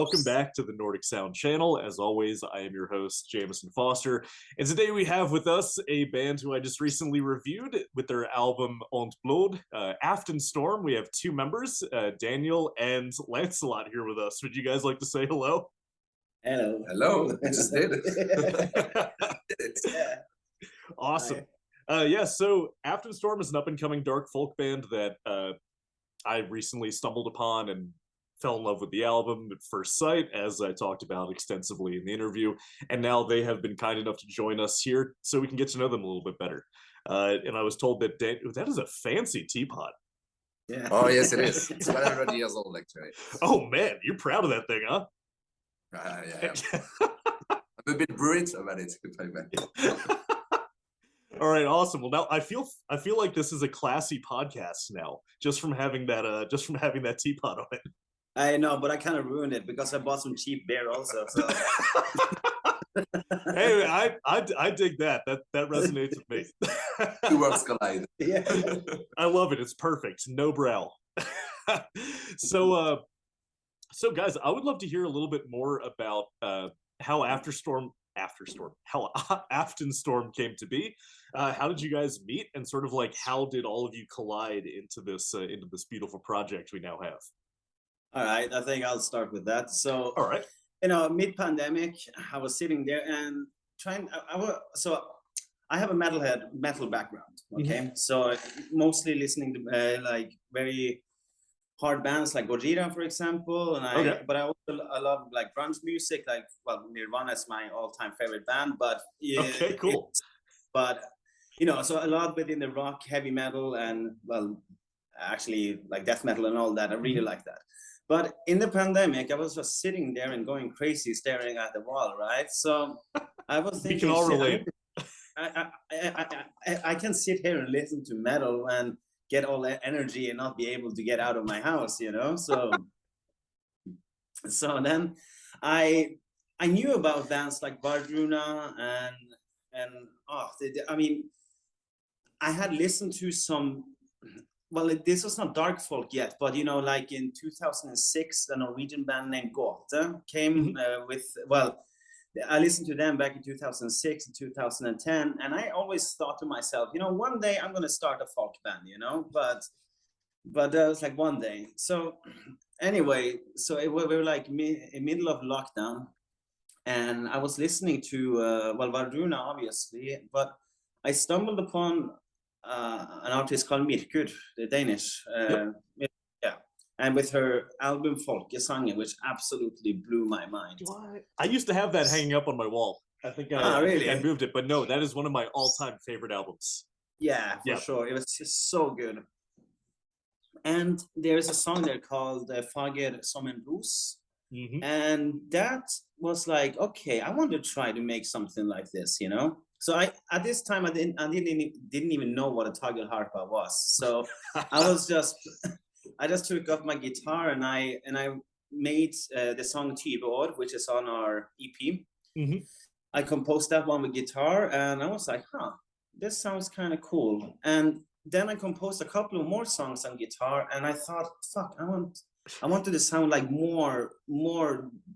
welcome back to the Nordic Sound channel. As always, I am your host, Jamison Foster, and today we have with us a band who I just recently reviewed with their album Ondt Blod, Aftenstorm. We have two members, Daniel and Lancelot, here with us. Would you guys like to say hello? Hello. Hello, I just did. Yeah. Awesome. Yeah, so Aftenstorm is an up-and-coming dark folk band that I recently stumbled upon and fell in love with the album at first sight, as I talked about extensively in the interview, and now they have been kind enough to join us here so we can get to know them a little bit better. And I was told that that is a fancy teapot. Yeah. Oh, yes, it is. It's 100 years old, actually. Oh man, you're proud of that thing, huh? Yeah. I'm a bit worried about it, if I may. All right, awesome. Well, now I feel like this is a classy podcast now, just from having that teapot on it. I know, but I kind of ruined it because I bought some cheap beer also. So. Hey, I dig that. That resonates with me. Two worlds collide. Yeah. I love it. It's perfect. No brow. So guys, I would love to hear a little bit more about how Aftenstorm came to be. How did you guys meet, and sort of like how did all of you collide into this beautiful project we now have? All right, I think I'll start with that. So, all right, mid-pandemic, I was sitting there and trying. I have a metal background. Okay, so mostly listening to like very hard bands like Gojira, for example, and but I love like grunge music. Like, well, Nirvana is my all-time favorite band, but yeah, okay, cool. But so a lot within the rock, heavy metal, and well, actually like death metal and all that. I really like that. But in the pandemic, I was just sitting there and going crazy, staring at the wall, right? So I was thinking, we can all relate. I can sit here and listen to metal and get all that energy and not be able to get out of my house, So then I knew about bands like Vardruna and I had listened to some. Well, this was not dark folk yet, but like in 2006, a Norwegian band named Gåte came with. Well, I listened to them back in 2006 and 2010, and I always thought to myself, one day I'm going to start a folk band, but that was like one day. So anyway, we were like in middle of lockdown, and I was listening to Vardruna, obviously, but I stumbled upon an artist called Mirkur, the Danish, and with her album Folkesangen, which absolutely blew my mind. What? I used to have that hanging up on my wall. I think I moved it, but no, that is one of my all-time favorite albums. Yeah, for sure. It was just so good. And there's a song there called Fager som en ros. And that was like, okay, I want to try to make something like this, So at this time I didn't even know what a tagelharpa was. So I just took up my guitar and I made the song Tibor, which is on our EP. I composed that one with guitar, and I was like, this sounds kind of cool. And then I composed a couple of more songs on guitar, and I thought, fuck, I wanted to sound like more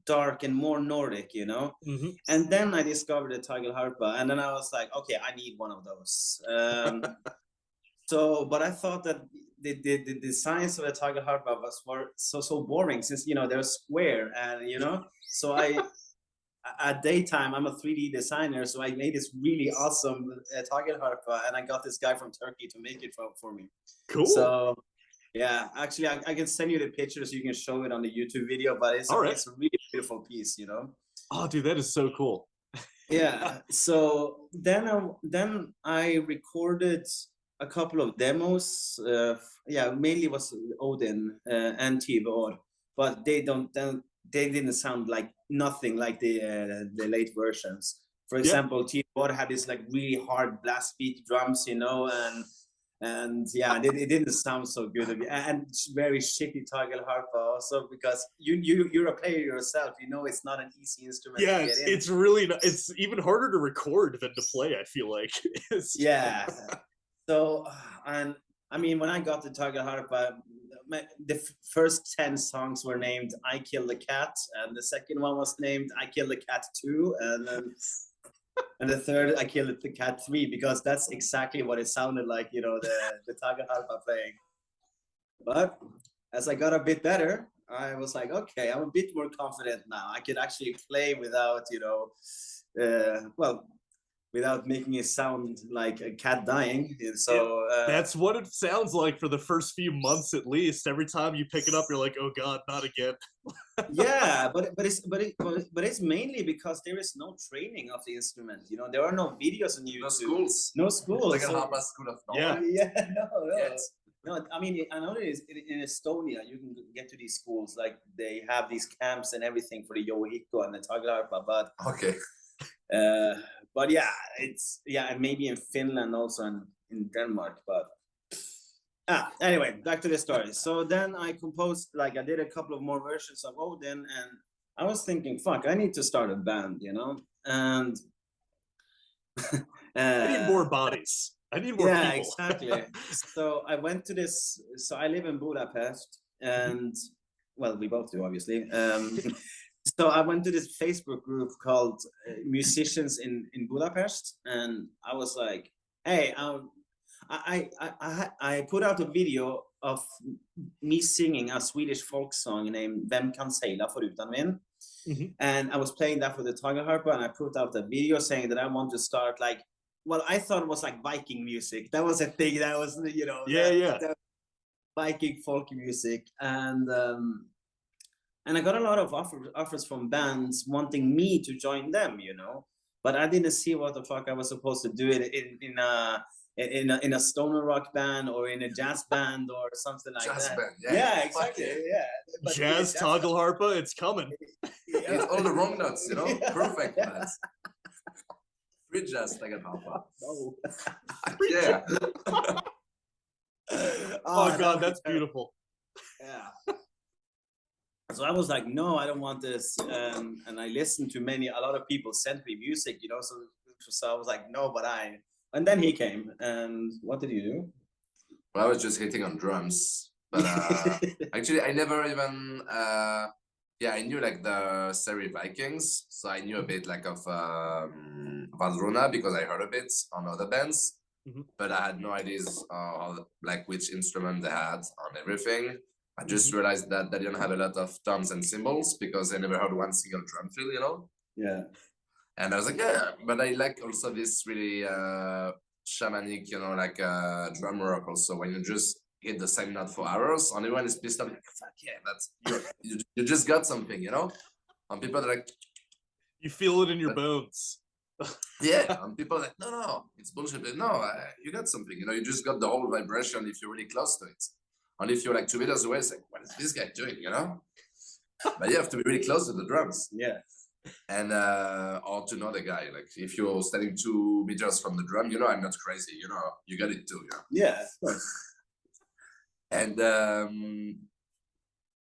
dark and more Nordic, And then I discovered the tagelharpa, and then I was like, okay, I need one of those. But I thought that the science of the tagelharpa were so boring, since they're square, and so at daytime I'm a 3D designer, so I made this really awesome tagelharpa, and I got this guy from Turkey to make it for me. Cool. So yeah, actually I can send you the pictures, you can show it on the YouTube video, but it's a really beautiful piece, Oh dude, that is so cool. Yeah. So then I recorded a couple of demos. Mainly was Odin and Tibor, but they didn't sound like nothing like the late versions. For example, Tibor had this like really hard blast beat drums, and it didn't sound so good, and very shitty tagelharpa also, because you're a player yourself, it's not an easy instrument to get in. It's really not, it's even harder to record than to play, I feel like. So and I mean, when I got the tagelharpa, the first 10 songs were named "I Killed the Cat," and the second one was named "I Killed the Cat 2," and then and the third "I Killed the Cat 3," because that's exactly what it sounded like, you know, the Tagalharpa playing. But as I got a bit better, I was like, okay, I'm a bit more confident now. I could actually play without, you know, without making it sound like a cat dying. So that's what it sounds like for the first few months, at least. Every time you pick it up, you're like, oh God, not again. Yeah, but it's mainly because there is no training of the instrument. You know, there are no videos on YouTube. No schools. No schools. Tagalharpa School of Yeah. Yeah, no. Yes. No, I mean, I know in Estonia, you can get to these schools, like they have these camps and everything for the Yohiko and the Tagalharpa, but Okay. but yeah, and maybe in Finland also, and in Denmark, but anyway, back to the story. So then I composed, like I did a couple of more versions of Odin, and I was thinking, fuck, I need to start a band, you know, and I need more bodies. I need more people. Exactly. So I went to this. So I live in Budapest, and well, we both do, obviously. So I went to this Facebook group called Musicians in Budapest, and I was like, hey, I put out a video of me singing a Swedish folk song named "Vem kan segla förutan vind?" And I was playing that for the Tagalharpa, and I put out a video saying that I want to start like, well, I thought it was like Viking music. That was a thing. That was, you know, that Viking folk music, and I got a lot of offers from bands wanting me to join them, you know, but I didn't see what the fuck I was supposed to do in a stoner rock band or in a jazz band or something like Jazz that. band, Yeah, exactly. Yeah. But Jazz Tagalharpa, it's coming. It's all the wrong notes, you know? Perfect notes. Free jazz Tagalharpa. No. Yeah. Oh God, that's beautiful. Yeah. So I was like, no, I don't want this. And I listened to a lot of people sent me music, you know, so I was like, no, and then he came, and what did you do? Well, I was just hitting on drums, but actually I never even, I knew like the Seri Vikings, so I knew a bit like of Valruna because I heard a bit on other bands, but I had no ideas like which instrument they had on everything. I just realized that they didn't have a lot of toms and cymbals because I never heard one single drum fill, you know? Yeah. And I was like, yeah, but I like also this really shamanic, you know, like drum rock also, when you just hit the same note for hours, and everyone is pissed off, like, fuck yeah, that's, you just got something, you know? And people are like... You feel it in your bones. Yeah, and people are like, no, it's bullshit. But no, you got something, you know, you just got the whole vibration if you're really close to it. And if you're like 2 meters away, it's like, what is this guy doing, you know? But you have to be really close to the drums. Yeah. And or to know the guy, like if you're standing 2 meters from the drum, you know, I'm not crazy, you know, you got it too, yeah, of course. And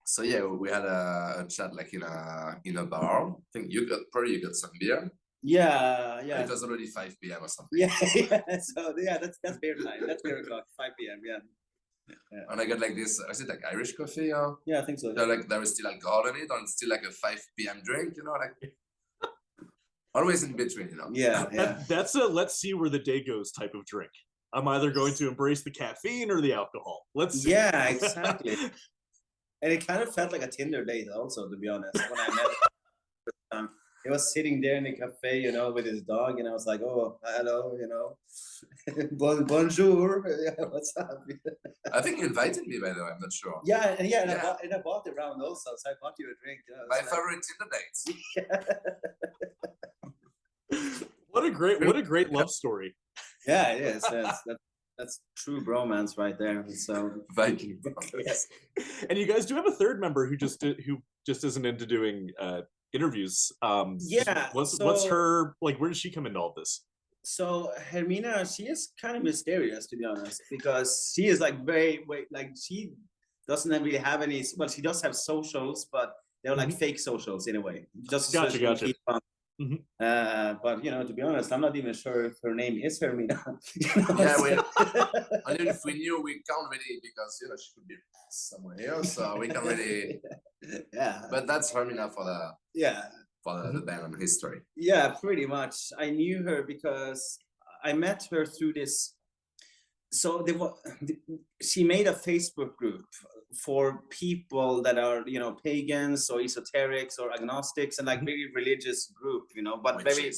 so yeah, we had a chat like in a bar. I think you got some beer. Yeah. It was already 5 p.m. or something. Yeah. So yeah, that's beer time. That's beer o'clock, 5 p.m. Yeah. And I got like this, is it like Irish coffee or? Yeah, I think so. Like there is still alcohol in it, and it's still like a 5 p.m. drink, you know, like always in between, you know. Yeah. That's a let's see where the day goes type of drink. I'm either going to embrace the caffeine or the alcohol. Let's see. Yeah, exactly. And it kind of felt like a Tinder date also, to be honest, when I met him. He was sitting there in the cafe, you know, with his dog, and I was like, oh, hello, you know. Bonjour. Yeah, what's up? I think you invited me, by the way, I'm not sure. Yeah. I bought the round also, so I bought you a drink. My favorite Tinder dates. What a great love story. Yeah, it is. That's true bromance right there. So Viking. Yes. And you guys do have a third member who just isn't into doing interviews. What's her, like, where does she come into all this? So Hermina, she is kind of mysterious, to be honest, because she is like she doesn't really have any, well, she does have socials, but they're like fake socials in a way. Just gotcha. But to be honest, I'm not even sure if her name is Hermina. Yeah, and if we knew, we can't really, because she could be somewhere else, so we can't really. Yeah. But that's Hermina for the the band and history. Yeah, pretty much. I knew her because I met her through this. So she made a Facebook group for people that are pagans or esoterics or agnostics, and like very religious group, but Witches. very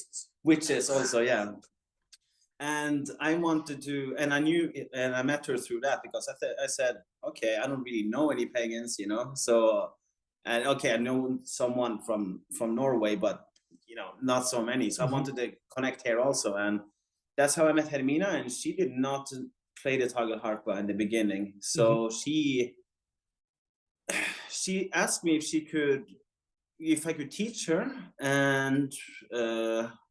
witches also, yeah. And I wanted to, and I knew, and I met her through that because I said, okay, I don't really know any pagans, so, and okay, I know someone from Norway, but not so many. So I wanted to connect here also, and that's how I met Hermina. And she did not play the tagelharpa in the beginning, so she asked me if I could teach her, and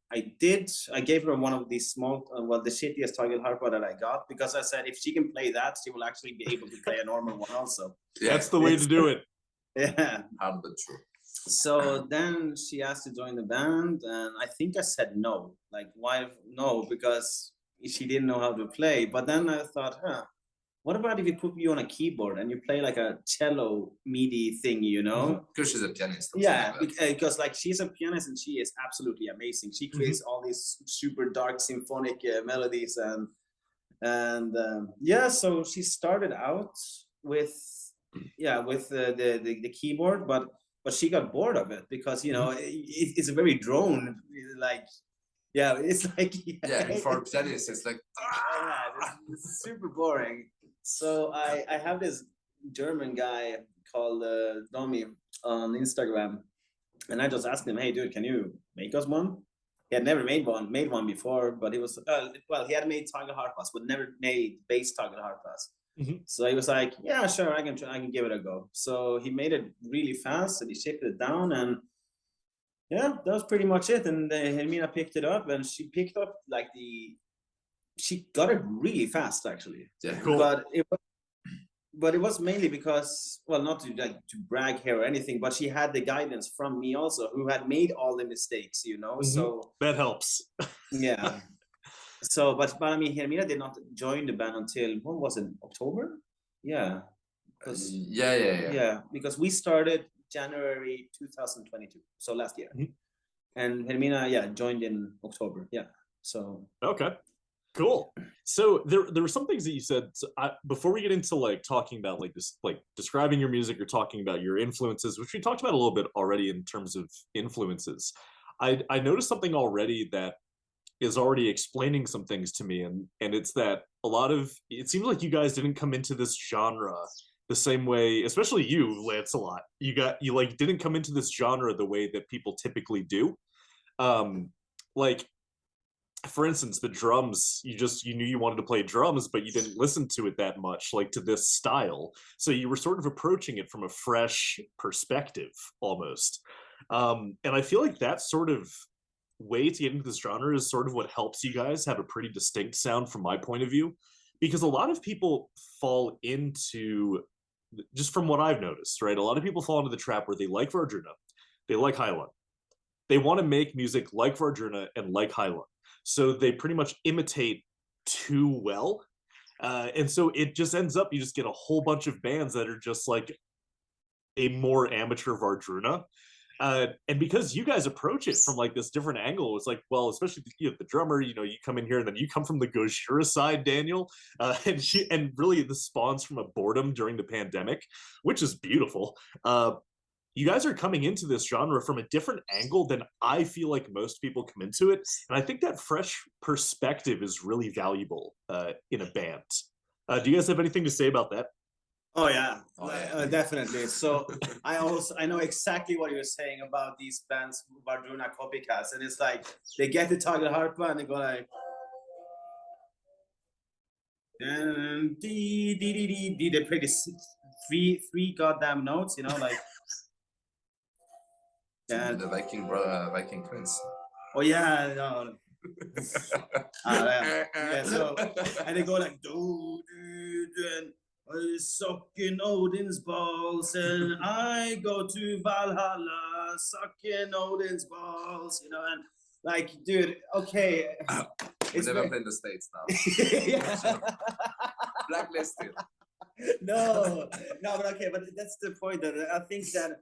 I did. I gave her one of these small, the shittiest tagelharpa that I got, because I said if she can play that, she will actually be able to play a normal one also. Yeah, that's the way to do it. Yeah. Hard but true. So then she asked to join the band, and I think I said no. Like, why no? Because she didn't know how to play. But then I thought, what about if we put you on a keyboard and you play like a cello MIDI thing, Because she's a pianist. Yeah, because like she's a pianist and she is absolutely amazing. She creates all these super dark symphonic melodies, and so she started out with the keyboard, but she got bored of it because it's a very drone, like it's like and for pianists it's like it's super boring. So I have this German guy called Domi on Instagram, and I just asked him, hey dude, can you make us one? He had never made one before, but he was he had made tagelharpas, but never made bass tagelharpas. So he was like, yeah, sure, I can give it a go. So he made it really fast and he shipped it down, and that was pretty much it. And Hermina picked it up, and she picked up she got it really fast actually. Yeah, cool. But it was mainly because, not to brag here or anything, but she had the guidance from me also, who had made all the mistakes, so that helps. Yeah. So, but I mean, Hermina did not join the band until, when was it, October? Yeah. Yeah. Because we started January 2022, so last year. And Hermina, joined in October. Yeah. So. Okay. Cool. So there were some things that you said before we get into like talking about like this, like describing your music or talking about your influences, which we talked about a little bit already in terms of influences. I noticed something already that is already explaining some things to me, and it's that it seems like you guys didn't come into this genre the same way, especially you, Lancelot. You didn't come into this genre the way that people typically do. Like, for instance, the drums, you knew you wanted to play drums, but you didn't listen to it that much, like to this style. So you were sort of approaching it from a fresh perspective almost. And I feel like that sort of way to get into this genre is sort of what helps you guys have a pretty distinct sound from my point of view, because a lot of people fall into, just from what I've noticed, right? A lot of people fall into the trap where they like Vardruna, they like Highland, they want to make music like Vardruna and like Highland, so they pretty much imitate too well, and so it just ends up, you just get a whole bunch of bands that are just like a more amateur Vardruna. And because you guys approach it from like this different angle, it's like, well, especially the drummer, you come in here and then you come from the Gojira side, Daniel, and really this spawns from a boredom during the pandemic, which is beautiful. You guys are coming into this genre from a different angle than I feel like most people come into it, and I think that fresh perspective is really valuable in a band. Do you guys have anything to say about that? Oh yeah, definitely. So I know exactly what you're saying about these bands, Vardruna copycats, and it's like they get the tagelharpa and they go like, and they play this three goddamn notes, like. The Viking Prince. Oh yeah, no. So and they go like do, and sucking Odin's balls, and I go to Valhalla, sucking Odin's balls, you know, and like, dude, okay. It's never played in the States now. Blacklisted. No, but okay, but that's the point. That I think that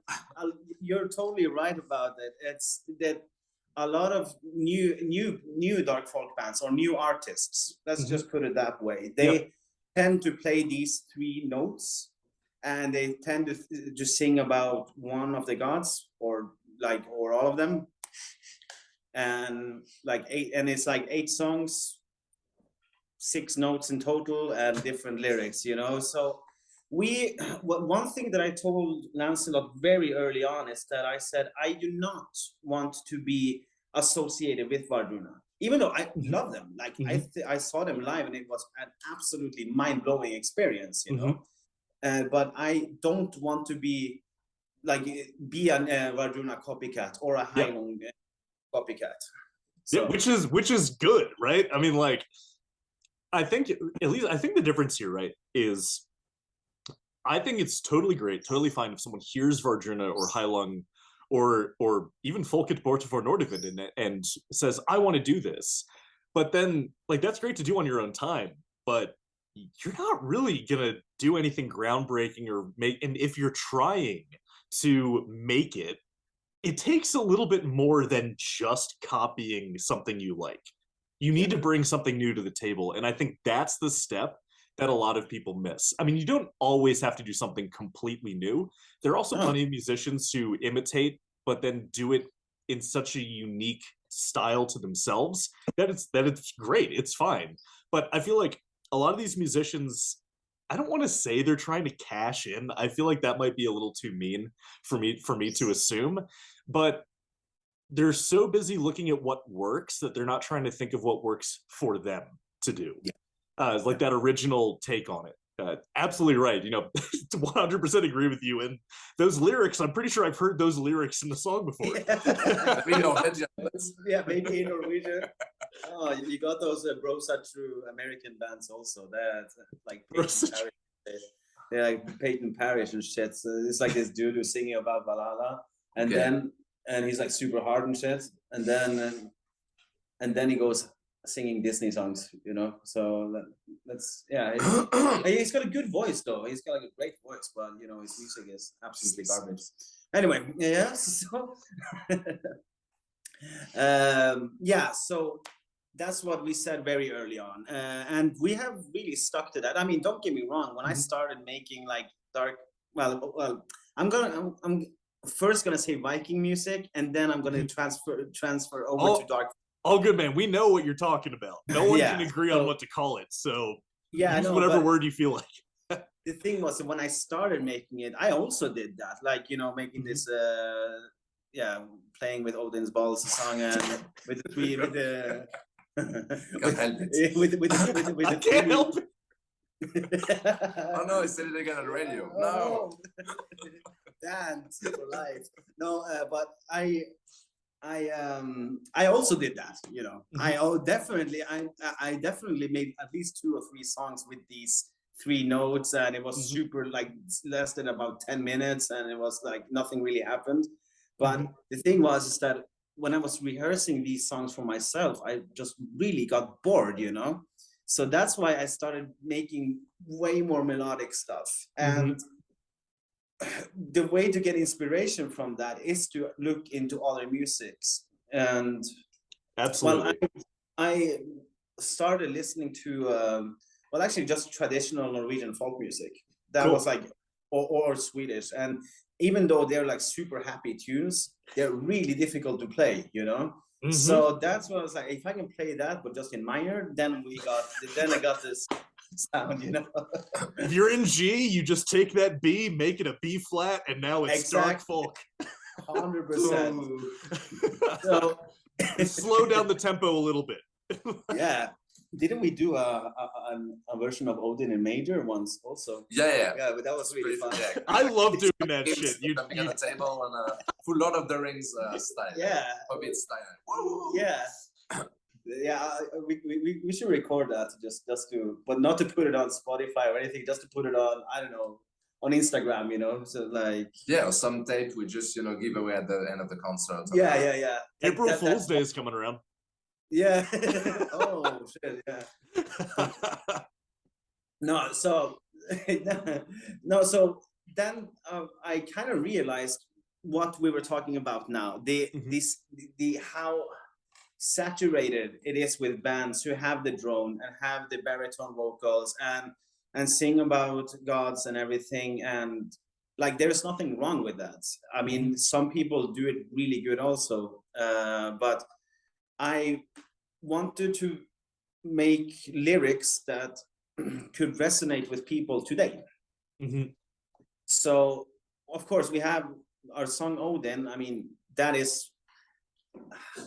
you're totally right about it. It's that a lot of new dark folk bands or new artists, let's just put it that way, they tend to play these three notes, and they tend to just sing about one of the gods or all of them, and it's like 8 songs, 6 notes in total, and different lyrics, you know. So one thing that I told Lancelot very early on is that I said I do not want to be associated with Vardruna, even though I love them. Like I saw them live, and it was an absolutely mind-blowing experience, you know. But I don't want to be a Vardruna copycat or a Heilung copycat. So. Yeah, which is good, right? I mean, like, I think the difference here, right, is I think it's totally great, totally fine if someone hears Vardruna or Heilung or even Folket Bortofor Nordivind and says, I want to do this. But then, like, that's great to do on your own time, but you're not really gonna do anything groundbreaking or and if you're trying to make it, it takes a little bit more than just copying something you like. You need to bring something new to the table, and I think that's the step that a lot of people miss. I mean, you don't always have to do something completely new. There are also plenty of musicians who imitate, but then do it in such a unique style to themselves that it's great. It's fine. But I feel like a lot of these musicians, I don't want to say they're trying to cash in. I feel like that might be a little too mean for me to assume, but they're so busy looking at what works that they're not trying to think of what works for them to do. Like that original take on it. Absolutely right. You know, 100% agree with you. And those lyrics, I'm pretty sure I've heard those lyrics in the song before. Yeah, maybe in Norwegian. Oh, you got those Brosatru American bands also. That like they're like Peyton Parrish and shit. So it's like this dude who's singing about Valhalla, and he's like super hard and shit, and then he goes singing Disney songs, you know. So that's he's got a good voice though. He's got like a great voice, but you know his music is absolutely garbage. Anyway, so so that's what we said very early on, and we have really stuck to that. I mean, don't get me wrong. When I started making like dark, I'm first gonna say Viking music, and then I'm gonna transfer over to dark. All good, man. We know what you're talking about. No one can agree on what to call it, so use whatever word you feel like. The thing was, when I started making it, I also did that, like, you know, making this playing with Odin's balls song, and with the three with the with I can't help it. Oh no, I said it again on the radio. No. Dance for life. No, but I also did that, you know. I definitely made at least 2 or 3 songs with these 3 notes, and it was super, like, less than about 10 minutes, and it was like nothing really happened. But the thing is that when I was rehearsing these songs for myself, I just really got bored, you know. So that's why I started making way more melodic stuff. And the way to get inspiration from that is to look into other musics. And absolutely, I started listening to actually just traditional Norwegian folk music. That was like or Swedish. And even though they're like super happy tunes, they're really difficult to play, you know. So that's what I was like, if I can play that but just in minor, then I got this sound, you know. If you're in G, you just take that B, make it a B flat, and now it's dark folk. 100%. So slow down the tempo a little bit. Yeah. Didn't we do a version of Odin in major once also? Yeah, but that was really fun. Yeah. I love doing that shit. You on the table and full Lord of the Rings style. Yeah. Hobbit style. Yeah. Yeah, we should record that just to, but not to put it on Spotify or anything, just to put it on, I don't know, on Instagram, you know. So like, yeah, or some tape we just give away at the end of the concert. Yeah. April Fool's Day is coming around. Yeah. Oh shit. Yeah. No, so no, so then I kind of realized what we were talking about now. The how saturated it is with bands who have the drone and have the baritone vocals and sing about gods and everything, and like there's nothing wrong with that. I mean, some people do it really good also, but I wanted to make lyrics that could resonate with people today. So of course we have our song Odin. I mean, that is,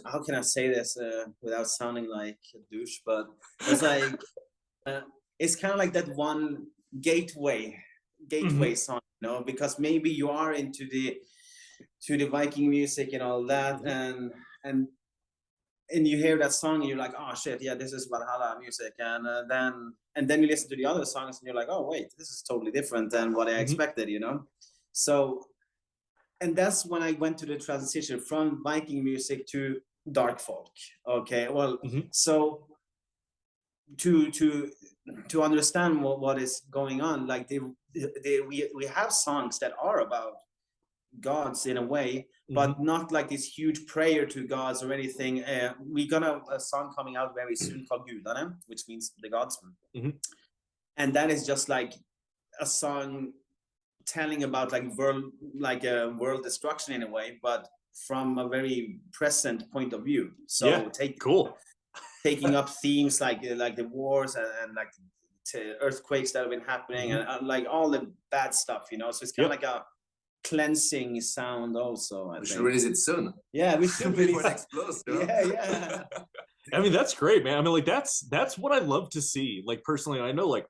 how can I say this without sounding like a douche, but it's like it's kind of like that one gateway song, you know, because maybe you are into the Viking music and all that, and you hear that song and you're like, oh shit, yeah, this is Valhalla music, and then you listen to the other songs and you're like, oh wait, this is totally different than what I expected, you know. So, and that's when I went to the transition from Viking music to dark folk. Okay, well, so to understand what is going on, like we have songs that are about gods in a way, but not like this huge prayer to gods or anything. We got a song coming out very soon called Gudarna, which means the gods, and that is just like a song telling about like world destruction in a way, but from a very present point of view. So taking up themes like the wars and like earthquakes that have been happening, and like all the bad stuff, you know. So it's kind of like a cleansing sound also. We should release it soon. Yeah, we should release it. Yeah. I mean, that's great, man. I mean, like that's what I love to see. Like personally, I know, like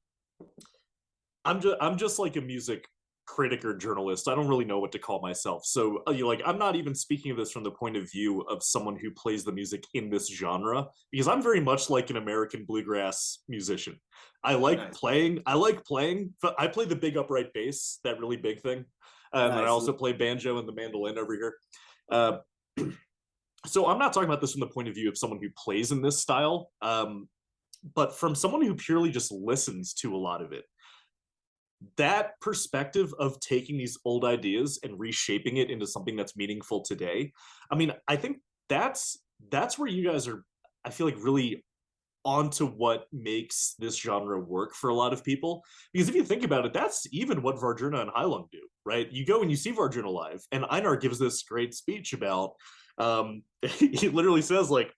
I'm just like a music critic or journalist. I don't really know what to call myself. So like, I'm not even speaking of this from the point of view of someone who plays the music in this genre, because I'm very much like an American bluegrass musician. I like playing, but I play the big upright bass, that really big thing. And I also play banjo and the mandolin over here. So I'm not talking about this from the point of view of someone who plays in this style, but from someone who purely just listens to a lot of it. That perspective of taking these old ideas and reshaping it into something that's meaningful today. I mean, I think that's where you guys are, I feel like, really onto what makes this genre work for a lot of people. Because if you think about it, that's even what Vardruna and Heilung do, right? You go and you see Vardruna live, and Einar gives this great speech about, he literally says, like,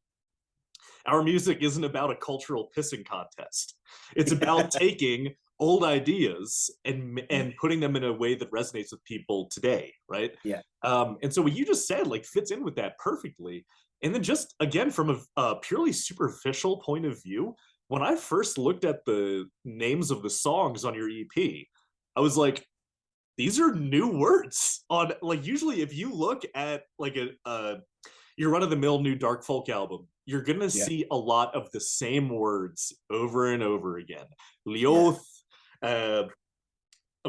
our music isn't about a cultural pissing contest. It's about taking old ideas and putting them in a way that resonates with people today, right? Yeah. And so what you just said, like, fits in with that perfectly. And then just, again, from a purely superficial point of view, when I first looked at the names of the songs on your EP, I was like, these are new words. On, like, usually if you look at like your run-of-the-mill new dark folk album, you're gonna see a lot of the same words over and over again. Lioth, of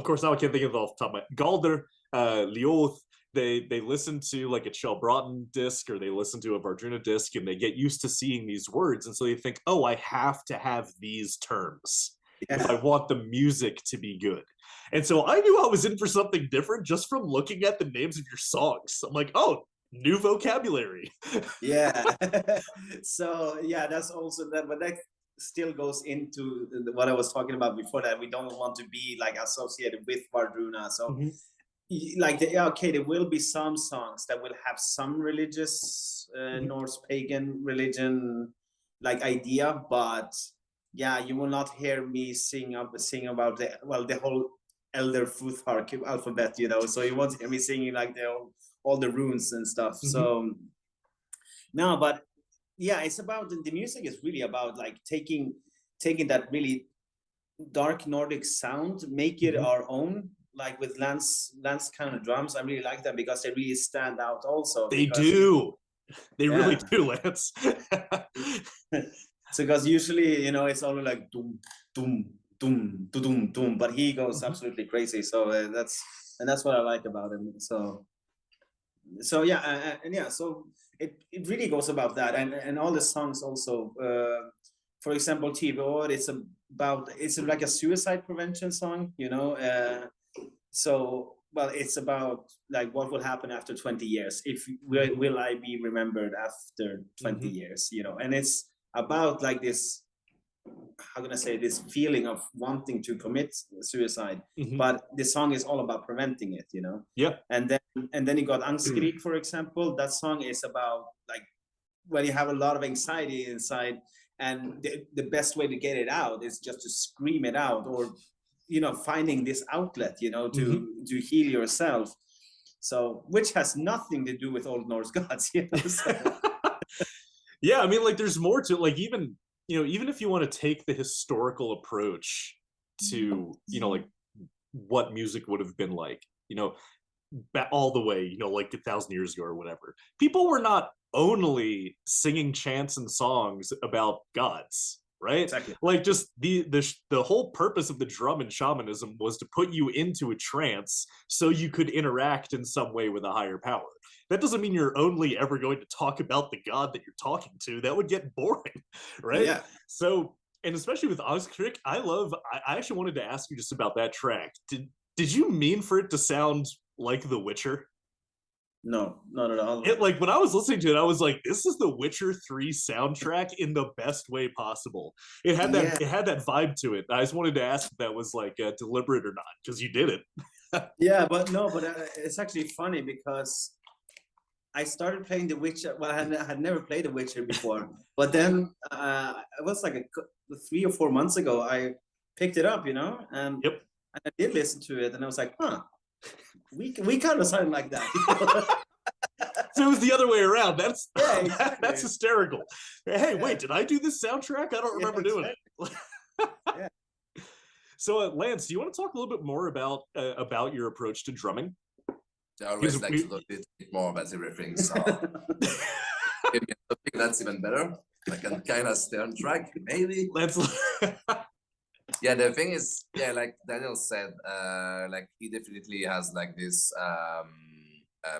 course, now I can't think of it off the top of my Galder, Lioth. They listen to like a Chel Broughton disc, or they listen to a Vardruna disc, and they get used to seeing these words, and so they think, oh, I have to have these terms if I want the music to be good. And so I knew I was in for something different just from looking at the names of your songs. I'm like, oh, new vocabulary. Yeah. So yeah, that's also that, but that still goes into what I was talking about before, that we don't want to be like associated with Vardruna. So like there will be some songs that will have some religious Norse pagan religion like idea, but yeah, you will not hear me sing about the whole Elder Futhark alphabet, you know. So you won't hear me singing like all the runes and stuff. So no, but yeah, it's about the music is really about like taking that really dark Nordic sound, make it our own, like with Lance kind of drums. I really like them because they really stand out also. They do. They really do, Lance. So because usually, you know, it's only like doom, doom, doom, doom, doom, but he goes absolutely crazy. So that's what I like about him. So yeah, and yeah, so it really goes about that, and all the songs also. For example, TVO, it's like a suicide prevention song, you know. So well, it's about like what will happen after 20 years. If will I be remembered after 20 years, you know? And it's about like this, how can I say, this feeling of wanting to commit suicide, but the song is all about preventing it, you know. Yeah. And then you got Angstskrik, for example. That song is about like when you have a lot of anxiety inside, and the best way to get it out is just to scream it out, or you know, finding this outlet, you know, to heal yourself. So which has nothing to do with Old Norse gods, you know. So. Yeah, I mean, like there's more to, like, even, you know, even if you want to take the historical approach to, you know, like what music would have been like, you know, all the way, you know, like 1,000 years ago or whatever, people were not only singing chants and songs about gods, right? Exactly. Like just the whole purpose of the drum in shamanism was to put you into a trance so you could interact in some way with a higher power. That doesn't mean you're only ever going to talk about the god that you're talking to. That would get boring, right? Yeah. So, and especially with Angstskrik, I actually wanted to ask you just about that track. Did you mean for it to sound like The Witcher? No, not at all. It, like when I was listening to it, I was like, "This is the Witcher 3 soundtrack in the best way possible." It had that it had that vibe to it. I just wanted to ask if that was like deliberate or not, because you did it. Yeah, but it's actually funny because I started playing The Witcher. Well, I had never played The Witcher before, but then it was like 3 or 4 months ago. I picked it up, you know, and I did listen to it, and I was like, "Huh, we kind of sound like that." You know? So it was the other way around. That's exactly. That's hysterical. Hey, wait, did I do this soundtrack? I don't remember doing it. Yeah. So, Lance, do you want to talk a little bit more about your approach to drumming? I always like to look a bit more about everything. So maybe I think that's even better. I can kind of stay on track, maybe. Yeah, the thing is, yeah, like Daniel said, like he definitely has like this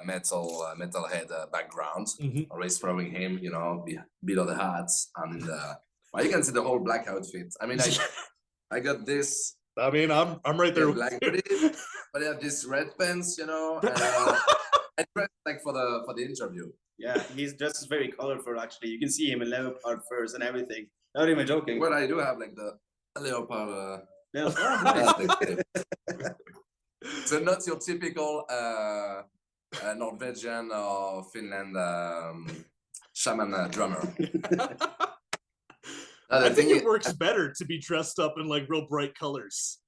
metalhead background, always throwing him, you know, below the hats, and well, you can see the whole black outfit. I mean, I got this. I mean, I'm right there. Black hoodie, but I have these red pants, you know. And, I dressed like for the interview. Yeah, he's dressed very colorful. Actually, you can see him in leopard furs and everything. Not even joking. Well, I do have like the leopard. So not your typical Norwegian or Finland shaman drummer. I think it works better to be dressed up in like real bright colors.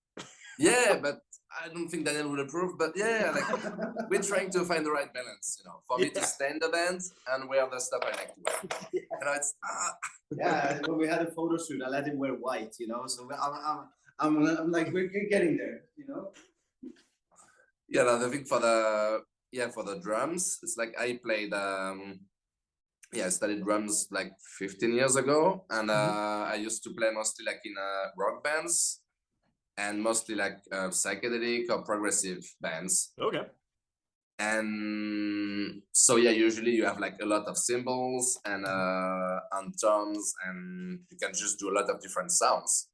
Yeah, but I don't think Daniel would approve. But yeah, like we're trying to find the right balance, you know, for me to stay in the band and wear the stuff I like to wear. You know, it's yeah. When we had a photo shoot, I let him wear white, you know. So I'm like, we're getting there, you know. Yeah, I think for the drums, it's like I played. I studied drums like 15 years ago, and I used to play mostly like in rock bands, and mostly like psychedelic or progressive bands. Okay. And so yeah, usually you have like a lot of cymbals and toms, and you can just do a lot of different sounds.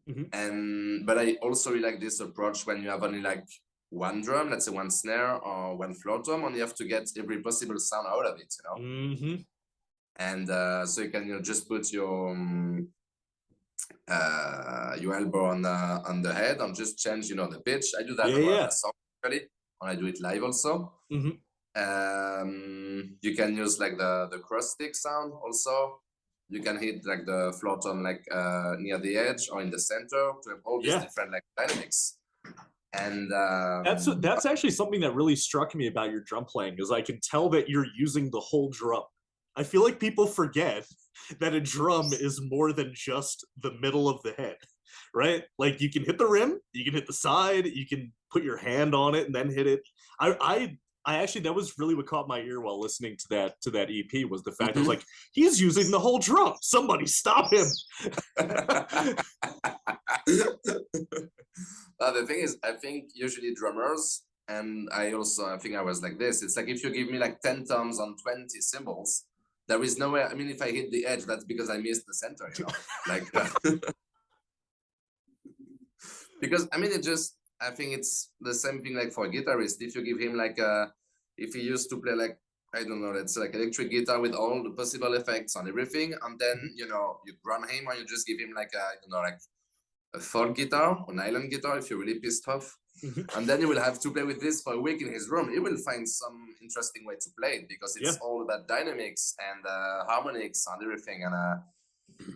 But I also really like this approach when you have only like one drum, let's say one snare or one floor tom, and you have to get every possible sound out of it, you know. And so you can just put your elbow on the head and just change, you know, the pitch. I do that a song actually, and I do it live also. You can use like the cross stick sound also. You can hit like the floor tom like near the edge or in the center to have all these different like dynamics. And that's actually something that really struck me about your drum playing, is I can tell that you're using the whole drum. I feel like people forget that a drum is more than just the middle of the head, right? Like you can hit the rim, you can hit the side, you can put your hand on it and then hit it. that was really what caught my ear while listening to that EP was the fact I was like, he's using the whole drum. Somebody stop him. The thing is, I think usually drummers, and I think I was like this. It's like if you give me like 10 toms on 20 cymbals, there is no way. I mean, if I hit the edge, that's because I missed the center, you know, like. Because I mean, I think it's the same thing like for a guitarist. If you give him like if he used to play like, I don't know, let's say like electric guitar with all the possible effects on everything, and then you know you ground him, or you just give him like a folk guitar, an island guitar if you're really pissed off, and then you will have to play with this for a week in his room. He will find some interesting way to play it because it's all about dynamics and harmonics and everything. And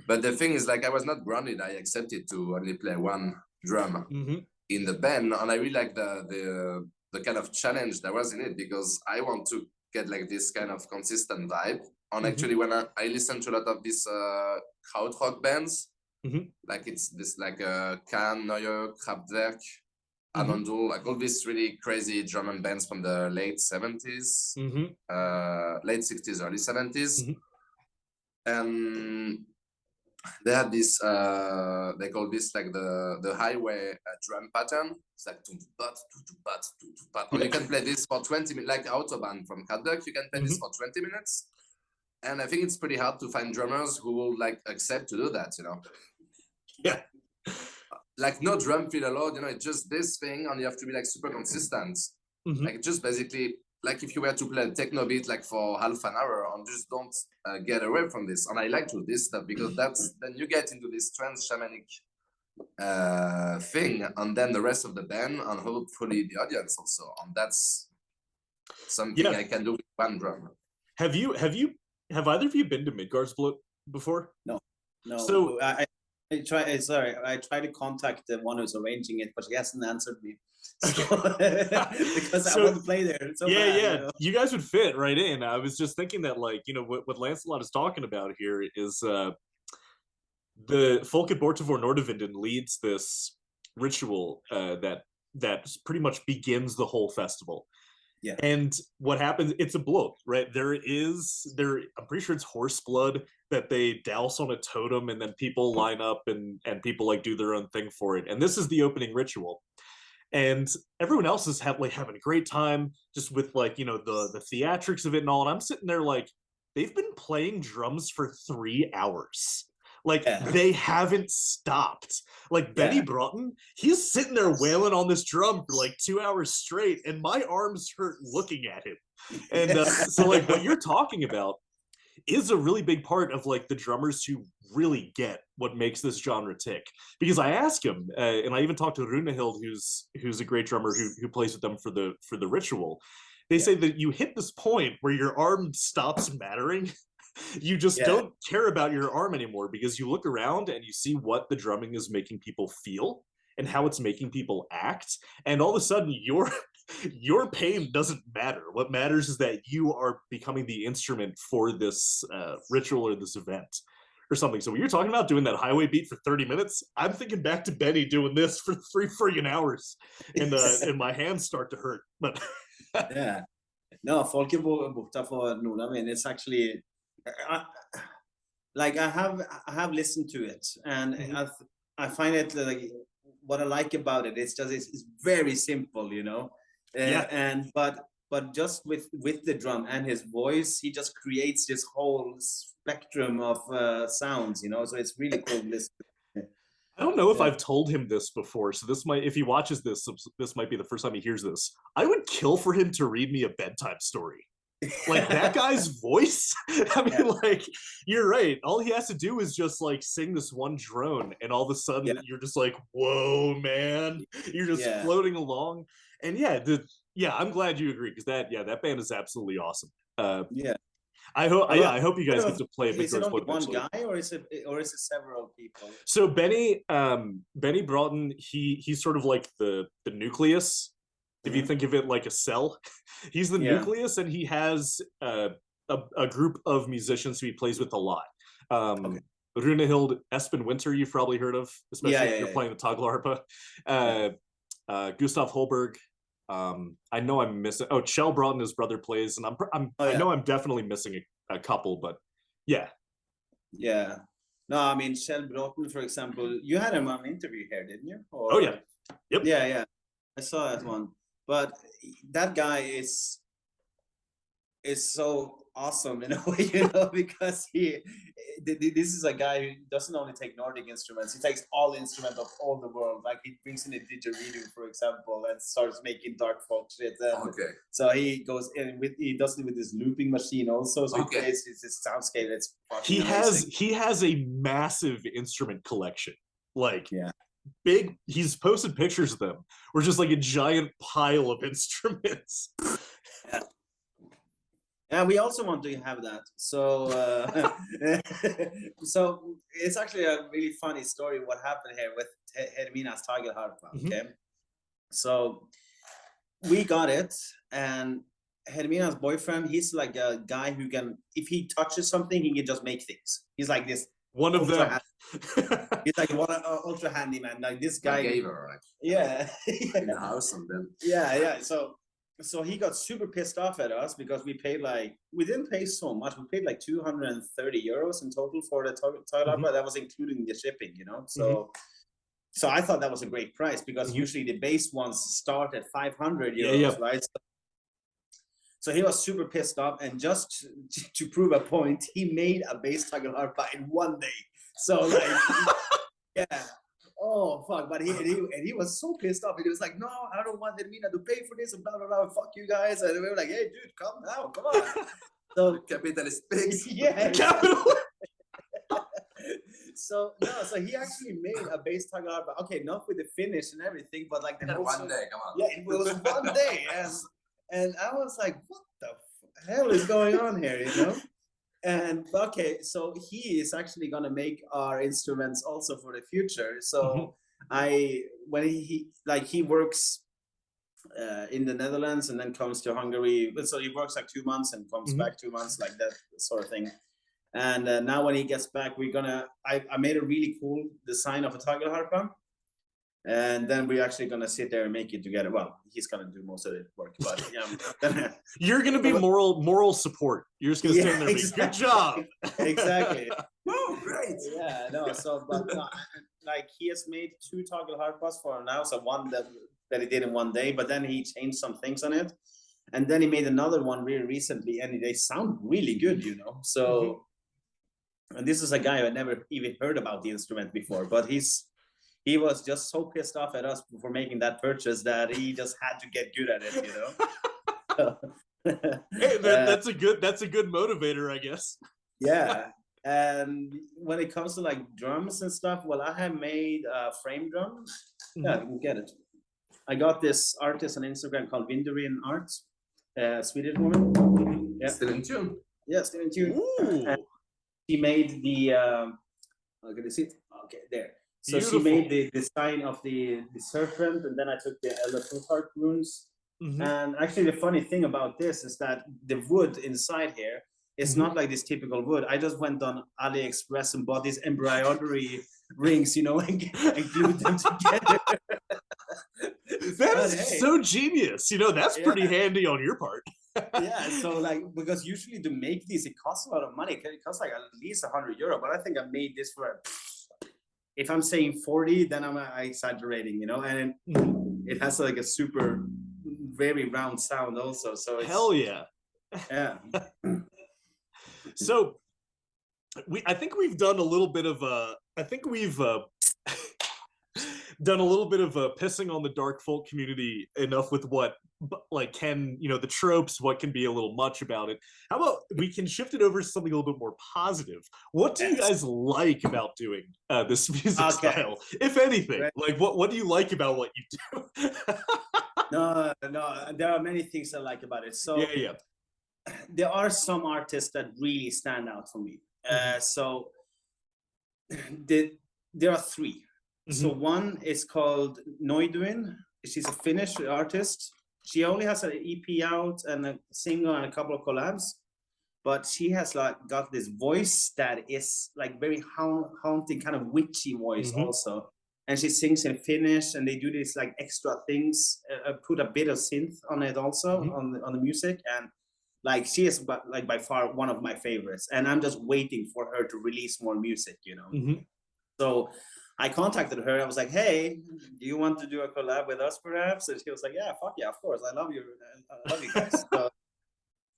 but the thing is, like, I was not grounded. I accepted to only play one drum in the band, and I really like the kind of challenge that was in it, because I want to get like this kind of consistent vibe. And actually, when I listen to a lot of these krautrock bands, like it's this like Kahn, Neue, Kraftwerk, Anondul, like all these really crazy German bands from the late 70s, late 60s, early 70s, and they had this they call this like the highway drum pattern. It's like and you can play this for 20 minutes, like Autobahn from Kraftwerk. You can play this for 20 minutes, and I think it's pretty hard to find drummers who will like accept to do that, you know. Yeah, like no drum fill allowed, you know. It's just this thing, and you have to be like super consistent. Like just basically like if you were to play a techno beat like for half an hour, and just don't get away from this. And I like to do this stuff because that's then you get into this trance shamanic thing, and then the rest of the band and hopefully the audience also. And that's something I can do with one drum. Have either of you been to Midgard's Blood before? No. So I tried to contact the one who's arranging it, but he hasn't answered me. So, because I want to play there. So bad, you know? You guys would fit right in. I was just thinking that, like, you know, what Lancelot is talking about here is the Folket Bortavor Nordavinden leads this ritual that pretty much begins the whole festival. Yeah. And what happens, it's a blood, right? I'm pretty sure it's horse blood that they douse on a totem, and then people line up and people like do their own thing for it. And this is the opening ritual. And everyone else is having a great time just with, like, you know, the theatrics of it and all. And I'm sitting there like, they've been playing drums for 3 hours. Like, they haven't stopped. Like, Benny Broughton, he's sitting there wailing on this drum for like 2 hours straight, and my arms hurt looking at him. And so, like, what you're talking about is a really big part of, like, the drummers who really get what makes this genre tick. Because I ask him, and I even talked to Runehild, who's a great drummer who plays with them for the ritual. They say that you hit this point where your arm stops mattering. You just don't care about your arm anymore, because you look around and you see what the drumming is making people feel and how it's making people act, and all of a sudden your pain doesn't matter. What matters is that you are becoming the instrument for this ritual or this event or something. So when you're talking about doing that highway beat for 30 minutes, I'm thinking back to Benny doing this for 3 friggin' hours, and my hands start to hurt. But no, Folket Bortavor Nordavinden, it's actually like I have listened to it, and I find it like what I like about it. It's just it's very simple, you know. And but just with the drum and his voice, he just creates this whole spectrum of sounds, you know. So it's really cool. I don't know if I've told him this before, so this might, if he watches this might be the first time he hears this. I would kill for him to read me a bedtime story. Like, that guy's voice. I mean, like, you're right. All he has to do is just like sing this one drone, and all of a sudden you're just like, whoa, man. You're just floating along. And I'm glad you agree, because that band is absolutely awesome. I hope you guys get to play. Is it only one guy, or is it several people? So Benny Broughton, he's sort of like the nucleus. If you think of it like a cell, he's the nucleus, and he has a group of musicians who he plays with a lot. Runehild, Espen Winter, you've probably heard of, especially if you're playing the taglarpa. Gustav Holberg, I know I'm missing. Oh, Chell Broughton, his brother, plays, and I know I'm definitely missing a couple, but yeah. Yeah. No, I mean Shell Broughton, for example, you had him on an interview here, didn't you? Or... Oh yeah. Yep. Yeah. I saw that one. But that guy is so awesome in a way, you know, because this is a guy who doesn't only take Nordic instruments, he takes all instruments of all the world. Like he brings in a didgeridoo, for example, and starts making dark folk shit. So he goes in he does it with this looping machine also. So he plays his soundscape. It's fucking amazing. He has a massive instrument collection. Like big, he's posted pictures of them. We're just like a giant pile of instruments. Yeah, we also want to have that. So, so it's actually a really funny story what happened here with Hermina's Tagelharpa. Okay, so we got it, and Hermina's boyfriend, he's like a guy who can, if he touches something, he can just make things. He's like this. One of them. He's like one ultra handyman. Like this guy. Gave her, right? Yeah. In the house and then. Yeah. So he got super pissed off at us because we didn't pay so much. We paid like 230 euros in total for the toilet, but that was including the shipping, you know? So so I thought that was a great price because usually the base ones start at 500 euros, right? So he was super pissed off, and just to prove a point, he made a bass Tagelharpa in one day. So like, oh fuck! But he was so pissed off. He was like, "No, I don't want Hermina to pay for this, and blah blah blah. Fuck you guys!" And we were like, "Hey, dude, calm down, come on." So capitalist pigs. Yeah. Capital. So he actually made a bass Tagelharpa. Okay, not with the finish and everything, but like the one day. Come on. Yeah, it was one day, and I was like, "What the hell is going on here?" You know. And okay, so he is actually gonna make our instruments also for the future. So when he works in the Netherlands and then comes to Hungary. So he works like 2 months and comes back 2 months, like that sort of thing. And now when he gets back, I made a really cool design of a Tagelharpa. And then we're actually gonna sit there and make it together. Well, he's gonna do most of the work, but you're gonna be moral support. You're just gonna stand there and be, good job. Exactly. Oh, great. Yeah, no. So, but like he has made 2 Tagelharpas for now. So one that he did in one day, but then he changed some things on it, and then he made another one really recently, and they sound really good, you know. So, and this is a guy I never even heard about the instrument before, but he was just so pissed off at us for making that purchase that he just had to get good at it, you know. Hey, that's a good motivator, I guess. Yeah. And when it comes to like drums and stuff, well, I have made a frame drum. Yeah, you can get it. I got this artist on Instagram called Vindurian Art, Swedish woman. Yeah. Still in tune. Yeah, still in tune. And she made the can you see it? Okay, there. So beautiful. She made the design of the serpent, and then I took the elephant runes. And actually, the funny thing about this is that the wood inside here is not like this typical wood. I just went on AliExpress and bought these embroidery rings, you know, and glued them together. That is so genius. You know, that's pretty handy on your part. Yeah, so like, because usually to make these, it costs a lot of money. It costs like at least 100 euro, but I think I made this for, if I'm saying 40, then I'm exaggerating, you know, and it has like a super, very round sound also. So it's, hell yeah. Yeah. So I think we've done a little bit of done a little bit of pissing on the dark folk community enough with what, like, can, you know, the tropes, what can be a little much about it. How about we can shift it over to something a little bit more positive? What do you guys like about doing this music style, if anything? Right. Like, what do you like about what you do? No, there are many things I like about it. So there are some artists that really stand out for me. So there are 3. So one is called Noiduin. She's a Finnish artist. She only has an EP out and a single and a couple of collabs, but she has like got this voice that is like very haunting, kind of witchy voice also. and she sings in Finnish, and they do these like extra things, put a bit of synth on it also, on the music, and like she is like by far one of my favorites, and I'm just waiting for her to release more music, you know. So I contacted her. I was like, hey, do you want to do a collab with us perhaps? And she was like, yeah, fuck yeah, of course, I love you guys.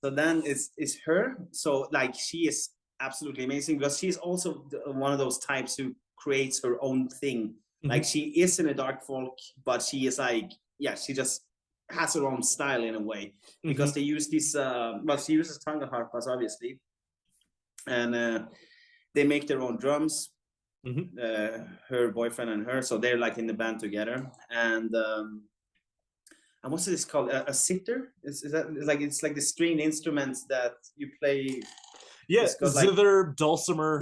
So then it's her. So like she is absolutely amazing, because she's also one of those types who creates her own thing. Like she is in a dark folk, but she is like, yeah, she just has her own style in a way, because they use these well, she uses tangoharpas obviously, and they make their own drums, her boyfriend and her, so they're like in the band together. And what's this called, a sitar? Is that like, it's like the stringed instruments that you play? Yes, zither, dulcimer.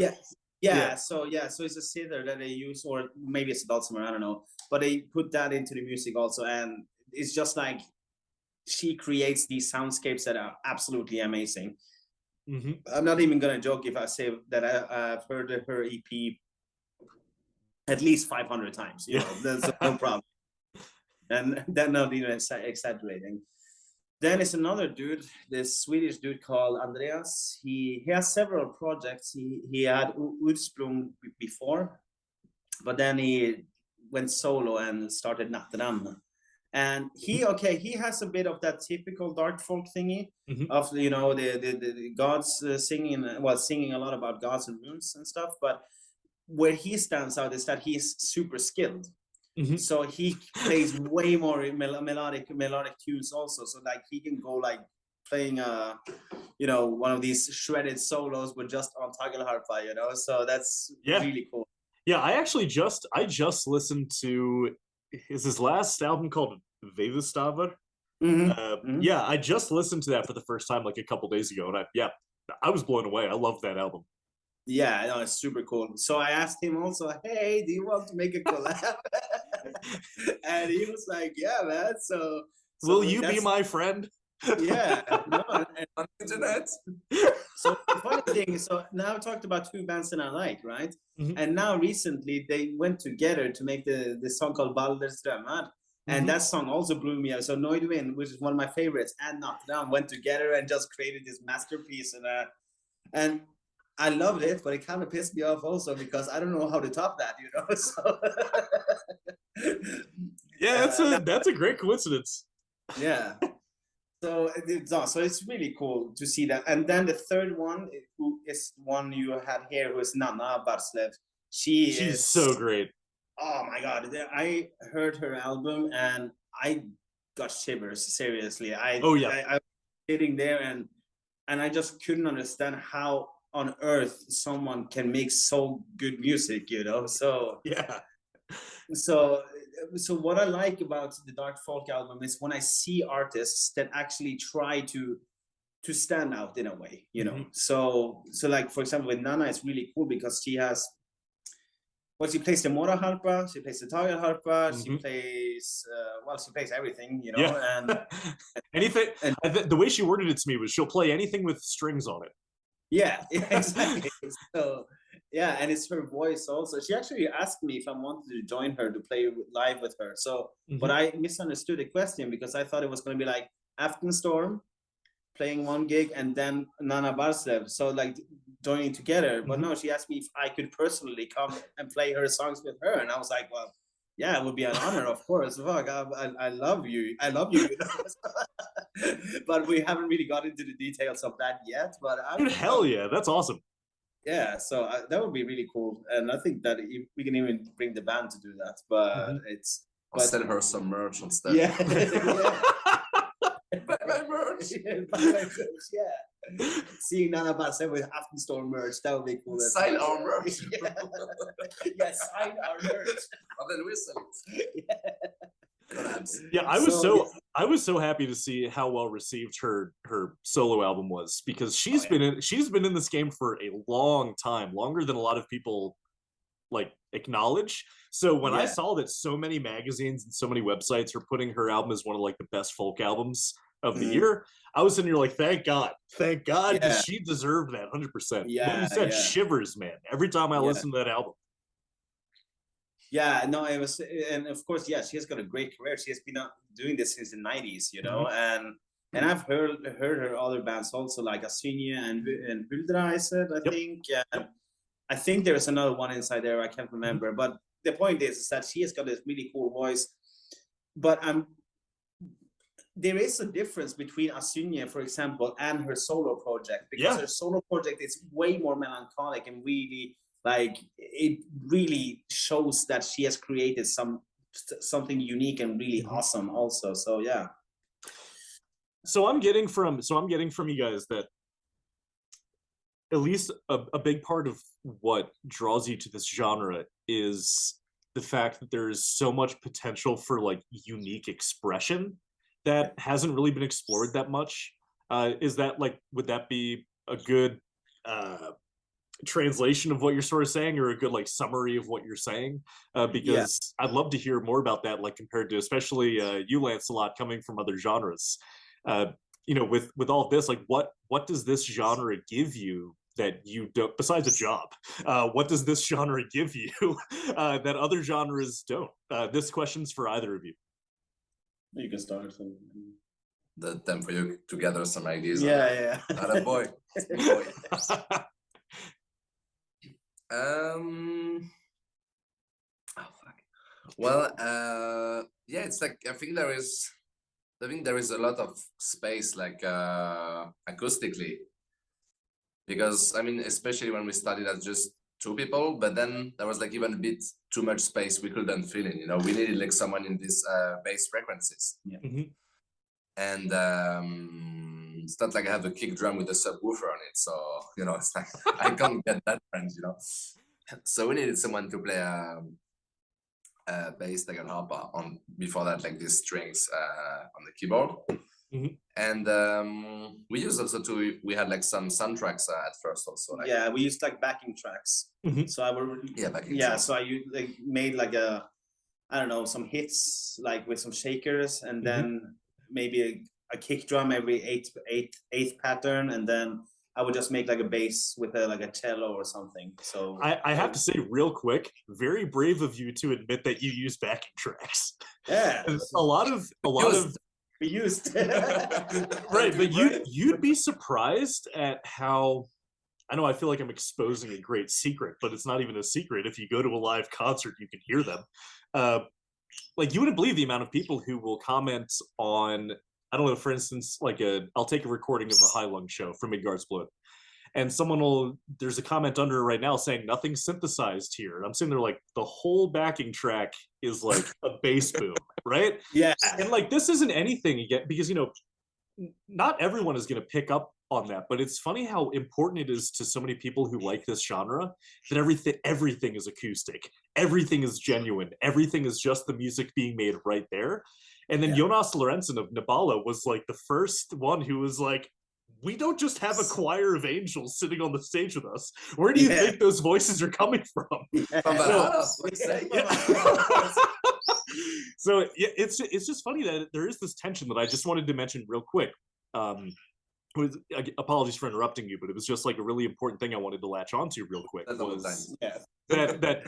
Yeah, so it's a sitar that they use, or maybe it's a dulcimer, I don't know, but they put that into the music also, and it's just like she creates these soundscapes that are absolutely amazing. I'm not even gonna joke if I say that I've heard her EP at least 500 times, you know. That's no problem, and then not even exaggerating. Then it's another dude, this Swedish dude called Andreas. He has several projects. He had Ursprung before, but then he went solo and started Nattram. And he has a bit of that typical dark folk thingy of, you know, the gods singing a lot about gods and runes and stuff. But where he stands out is that he's super skilled. So he plays way more melodic tunes also. So like he can go like playing you know, one of these shredded solos with just on tagelharpa, you know. So that's really cool. Yeah, I just listened to his last album called Vevustavar. Yeah, I just listened to that for the first time like a couple days ago, and I was blown away. I love that album. Yeah, no, it's super cool. So I asked him also, hey, do you want to make a collab? And he was like, yeah, man. So will you be my friend? Yeah, no, on the internet. So the funny thing is, so now I talked about two bands that I like, right? And now recently they went together to make the song called Baldur's Drömmar. And that song also blew me out. So Noidwind, which is one of my favorites, and Nattram went together and just created this masterpiece. And I loved it, but it kind of pissed me off also, because I don't know how to top that, you know. So yeah, that's a great coincidence. Yeah. So it's really cool to see that. And then the third one, who is one you had here, who is Nana Barslev. She's so great. Oh my god! I heard her album and I got shivers. Seriously, I was sitting there and I just couldn't understand how on earth someone can make so good music, you know. So yeah. So what I like about the dark folk album is when I see artists that actually try to stand out in a way, you know. So like, for example, with Nana, it's really cool because she has, she plays the mora harpa, she plays the tagel harpa, she plays she plays everything, you know. Yeah. And anything. And the way she worded it to me was she'll play anything with strings on it. Yeah, exactly. So yeah, and it's her voice also. She actually asked me if I wanted to join her to play live with her. So, but I misunderstood the question because I thought it was going to be like Aftenstorm playing one gig and then Nana Barslev, so like joining together. But no, she asked me if I could personally come and play her songs with her, and I was like, well, yeah, it would be an honor, of course. Fuck, I love you. I love you. But we haven't really got into the details of that yet. But dude, hell yeah, that's awesome. Yeah, so that would be really cool, and I think that we can even bring the band to do that. But I'll send her some merch instead. Yeah. Buy my merch. Yeah. Seeing Nana Barslev with Aftenstorm merch, that would be cool. Sign our merch. Yeah, sign our merch. And then we sell it. Yeah, I was so happy to see how well received her solo album was, because she's been in this game for a long time, longer than a lot of people like acknowledge. So when I saw that so many magazines and so many websites are putting her album as one of like the best folk albums of the year, I was sitting here like, thank God, because she deserved that 100%. Yeah, you said shivers, man, every time I listen to that album. Yeah, no, it was, and of course, yeah, she has got a great career. She has been doing this since the 90s, you know, and I've heard her other bands also, like Asynia and Huldra, I said, I think. Yeah. I think there's another one inside there, I can't remember. But the point is that she has got this really cool voice. But there is a difference between Asynia, for example, and her solo project, because her solo project is way more melancholic and really, like, it really shows that she has created something unique and really awesome also. So yeah. So I'm getting from you guys that at least a big part of what draws you to this genre is the fact that there is so much potential for like unique expression that hasn't really been explored that much. Is that like, would that be a good translation of what you're sort of saying, or a good like summary of what you're saying? Because I'd love to hear more about that, like compared to especially you, Lancelot, coming from other genres. You know, with all of this, like what does this genre give you that you don't, besides a job? What does this genre give you that other genres don't? This question's for either of you. You can start. The time for you to gather some ideas. Yeah. Atta boy. Oh fuck. Well, yeah, it's like I think there is a lot of space, like acoustically, because I mean, especially when we studied as just two people, but then there was like even a bit too much space we couldn't fill in. You know, we needed like someone in these bass frequencies. And it's not like I have a kick drum with a subwoofer on it, so you know, it's like I can't get that range, you know. So we needed someone to play bass, like an harp on before that, like these strings on the keyboard. And we used also we had like some soundtracks at first also. Like, yeah, we used like backing tracks. So I would so I like made like I don't know, some hits like with some shakers, and then maybe a kick drum every eighth pattern, and then I would just make like a bass with like a cello or something. So I have to say real quick, very brave of you to admit that you use backing tracks. Yeah, a lot of we used right, but you'd be surprised at how, I know I feel like I'm exposing a great secret, but it's not even a secret. If you go to a live concert, you can hear them. Like, you wouldn't believe the amount of people who will comment on, I don't know, for instance, like I'll take a recording of a High Lung show from Midgard's Blood, and there's a comment under right now saying nothing synthesized here. And I'm sitting there like, the whole backing track is like a bass boom, right? Yeah. And like, this isn't anything again, because, you know, not everyone is going to pick up on that, but it's funny how important it is to so many people who like this genre that everything is acoustic, everything is genuine, everything is just the music being made right there. And then Jonas Lorentzen of Nibala was like the first one who was like, we don't just have a choir of angels sitting on the stage with us. Where do you think those voices are coming from? So it's just funny that there is this tension that I just wanted to mention real quick. Apologies for interrupting you, but it was just like a really important thing I wanted to latch onto real quick. Was that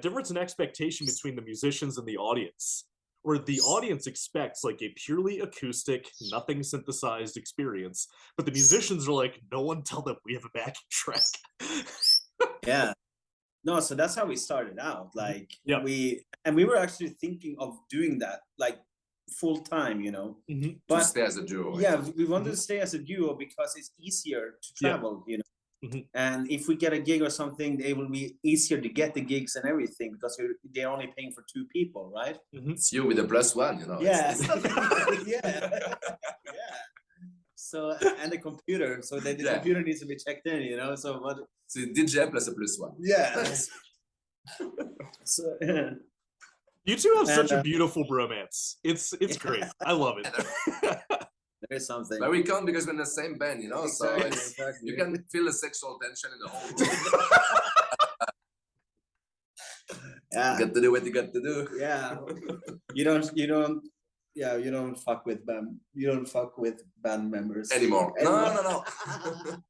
difference in expectation between the musicians and the audience, where the audience expects like a purely acoustic, nothing synthesized experience, but the musicians are like, no one tell them we have a backing track. No, so that's how we started out. Like we were actually thinking of doing that like full time, you know. But to stay as a duo. Yeah, we wanted to stay as a duo because it's easier to travel, you know. And if we get a gig or something, it will be easier to get the gigs and everything because they're only paying for 2 people, right? It's you with a +1, you know. So, and the computer, so the computer needs to be checked in, you know. So what? So DJ plus a +1. Yeah. So, you two have such a beautiful bromance. It's great. I love it. There is something. But we can't because we're in the same band, you know. Exactly, so you can feel the sexual tension in the whole room. You got to do what you got to do. Yeah. You don't fuck with band. You don't fuck with band members anymore. No.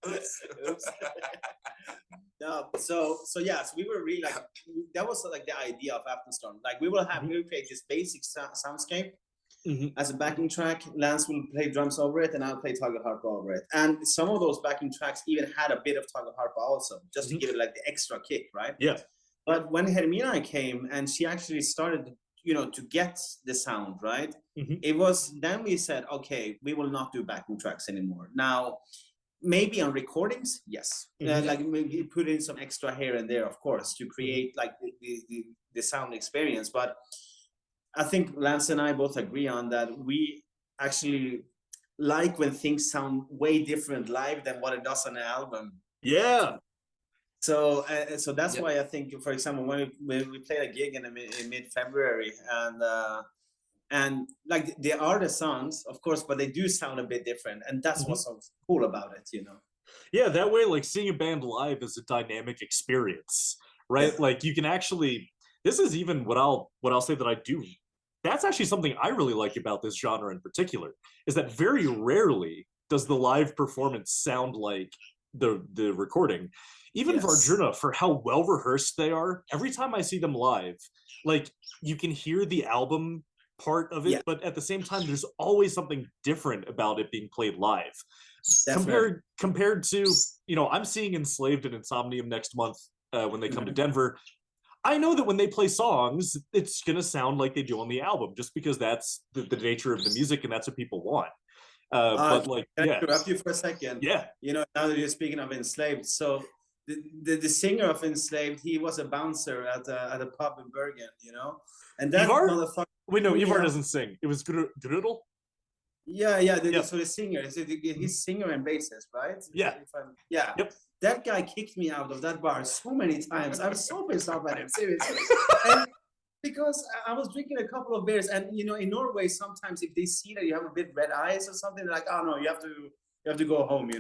Oops. So yeah, so we were really like, that was like the idea of Aftenstorm. Like we will create this basic soundscape as a backing track. Lance will play drums over it, and I'll play tug harp over it. And some of those backing tracks even had a bit of tug harp also, just to give it like the extra kick, right? Yeah. But when Hermina came and she actually started, to get the sound right, it was then we said, okay, we will not do backing tracks anymore. Now, maybe on recordings, yes, like maybe put in some extra here and there, of course, to create like the sound experience. But I think Lance and I both agree on that. We actually like when things sound way different live than what it does on an album. Yeah. So that's why I think, for example, when we played a gig in mid-February, and like there are the songs, of course, but they do sound a bit different, and that's what's so cool about it, Yeah, that way, like seeing a band live is a dynamic experience, right? Yeah. Like you can actually, this is even what I'll say that I do. That's actually something I really like about this genre in particular, is that very rarely does the live performance sound like the recording. Even Vardruna, for how well rehearsed they are, every time I see them live, like you can hear the album part of it, but at the same time, there's always something different about it being played live. Compared to, I'm seeing Enslaved and Insomnium next month when they come to Denver. I know that when they play songs, it's gonna sound like they do on the album, just because that's the nature of the music and that's what people want. But like, can I interrupt you for a second? Yeah. Now that you're speaking of Enslaved, so the singer of Enslaved, he was a bouncer at a pub in Bergen, and that motherfucker. Wait, no, Ivar doesn't sing. It was Grudel. Yeah. So the singer, he's singer and bassist, right? Yeah. Yep. That guy kicked me out of that bar so many times. I was so pissed off at him, seriously. And because I was drinking a couple of beers, and in Norway, sometimes if they see that you have a bit red eyes or something, they're like, oh no, you have to go home,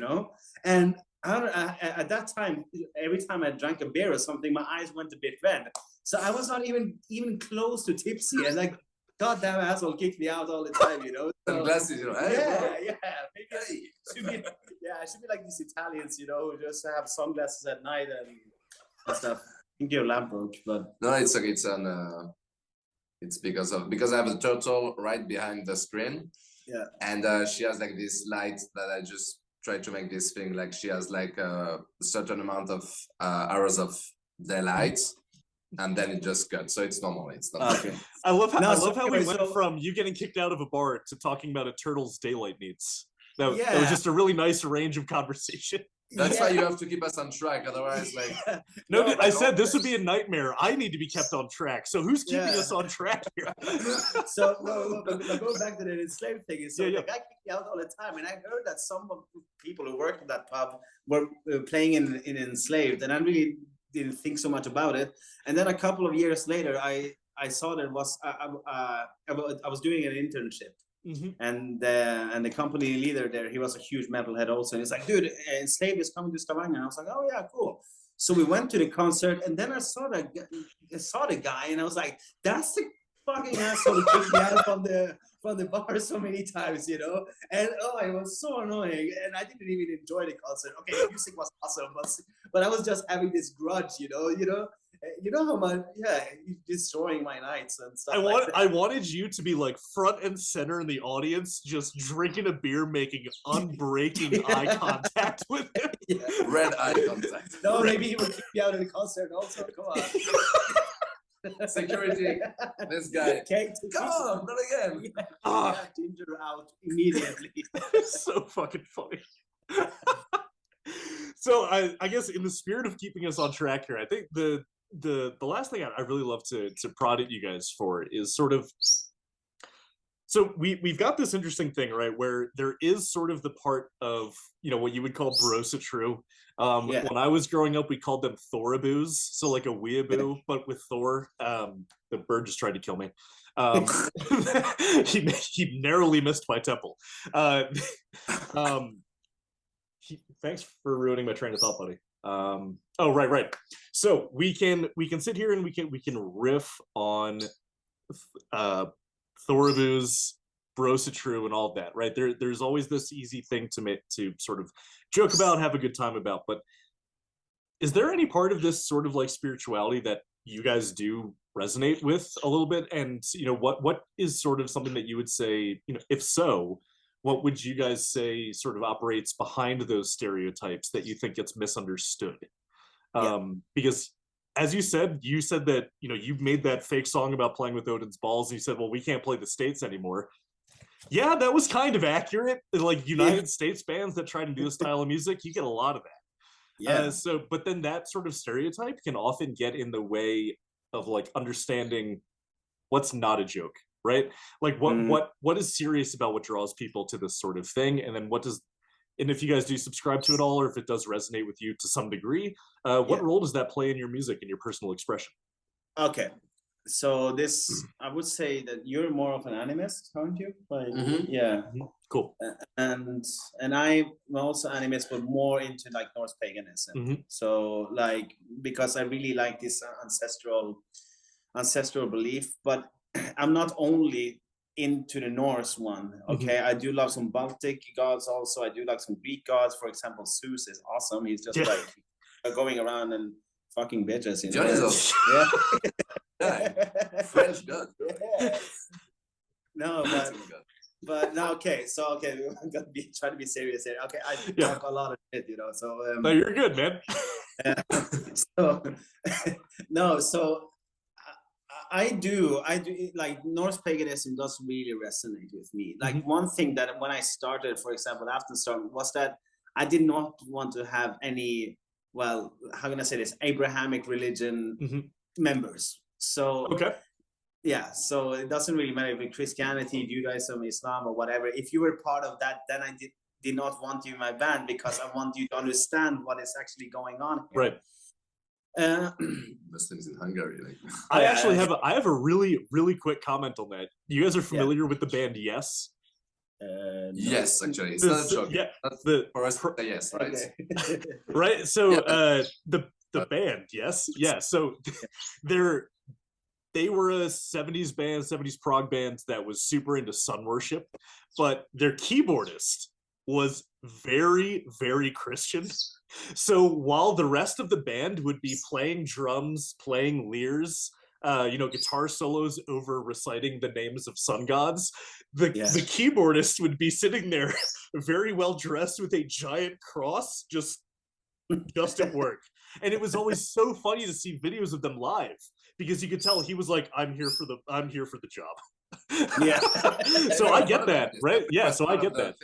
And at that time, every time I drank a beer or something, my eyes went a bit red. So I was not even close to tipsy, and like, goddamn asshole kicked me out all the time, So, Sunglasses, Maybe I should be like these Italians, who just have sunglasses at night and stuff. I think you're a lamp roach, but no, it's because I have a turtle right behind the screen. Yeah. And she has like this light that I just try to make this thing like she has like a certain amount of hours of daylight. And then it just cuts, so it's normal. It's not okay. I love how we went from you getting kicked out of a bar to talking about a turtle's daylight needs. That was just a really nice range of conversation. That's why you have to keep us on track, otherwise, like. No, I said this would be a nightmare. I need to be kept on track. So who's keeping us on track here? So but going back to the Enslaved thing, the guy kicked me out all the time, and I heard that some of the people who worked at that pub were playing in Enslaved, and I really didn't think so much about it. And then a couple of years later, I saw that I was doing an internship, and the company leader there, he was a huge metalhead also, and he's like, dude, Enslaved is coming to Stavanger. And I was like, oh yeah, cool. So we went to the concert, and then I saw the guy, and I was like, that's the fucking asshole who kicked me out from the bar so many times, And it was so annoying, and I didn't even enjoy the concert. Okay, the music was awesome, but I was just having this grudge, you know how much, you're destroying my nights and stuff. I wanted you to be like front and center in the audience, just drinking a beer, making unbreaking eye contact with him. Red eye contact. No, maybe he would kick me out of the concert also. Come on. Security, this guy. Come on, not again. Ginger out immediately. So fucking funny. So I guess in the spirit of keeping us on track here, I think the last thing I really love to prod at you guys for is sort of, so we've got this interesting thing, right, where there is sort of the part of what you would call Brosatru. When I was growing up, we called them Thoraboos, so like a weeaboo, but with Thor. The bird just tried to kill me. He narrowly missed my temple. Thanks for ruining my train of thought, buddy. Oh, right. So we can sit here and we can riff on Thoraboos, Brosatru, and all of that, right? There's always this easy thing to sort of joke about, have a good time about, but is there any part of this sort of like spirituality that you guys do resonate with a little bit? And what is sort of something that you would say, if so, what would you guys say sort of operates behind those stereotypes that you think gets misunderstood? Because as you said that you made that fake song about playing with Odin's balls, and you said, well, we can't play the States anymore. Yeah, that was kind of accurate. Like United States bands that try to do this style of music, you get a lot of that. Yeah. But then that sort of stereotype can often get in the way of like understanding what's not a joke, right? Like what is serious about what draws people to this sort of thing, and then and if you guys do subscribe to it all, or if it does resonate with you to some degree, what role does that play in your music and your personal expression? Okay. So this, I would say that you're more of an animist, aren't you? Like, yeah. Cool. And I'm also animist, but more into like Norse paganism. So like, because I really like this ancestral belief, but I'm not only into the Norse one. Okay, I do love some Baltic gods also. I do like some Greek gods. For example, Zeus is awesome. He's just like going around and fucking bitches. French god. No, but no. Okay, so I'm gonna try to be serious here. Okay, I talk a lot of shit, So no, you're good, man. So I do like Norse paganism does really resonate with me. Like one thing that when I started, for example, Aftenstorm, was that I did not want to have any, well, how can I say this, Abrahamic religion members. So so it doesn't really matter if it's Christianity, Judaism, Islam, or whatever. If you were part of that, then I did not want you in my band, because I want you to understand what is actually going on here. Right. Muslims in Hungary. Like. I actually have a really, really quick comment on that. You guys are familiar with the band Yes? No. Yes, actually. It's not a joke. Yeah, for us, yes, right? Okay. Right. So the band, Yes? Yeah. So they were a 70s band, 70s prog band that was super into sun worship, but their keyboardist was very, very Christian. So while the rest of the band would be playing drums, playing lyres, guitar solos over reciting the names of sun gods, the keyboardist would be sitting there very well dressed with a giant cross just at work. And it was always so funny to see videos of them live, because you could tell he was like, I'm here for the job. Yeah. So I get that, right? Yeah, so I get that.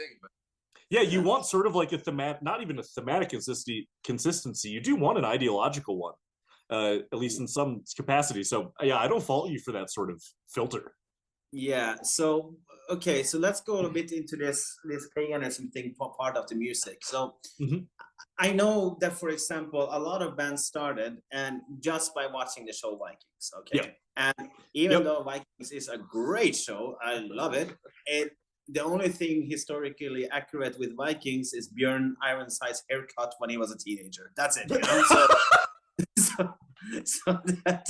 Yeah, you want sort of like a thematic, not even a thematic consistency. You do want an ideological one, at least in some capacity. So yeah, I don't fault you for that sort of filter. Yeah. So okay, so let's go a bit into this paganism thing for part of the music. So I know that, for example, a lot of bands started and just by watching the show Vikings. Okay. And even though Vikings is a great show, I love it. The only thing historically accurate with Vikings is Björn Ironside's haircut when he was a teenager. That's it. So that,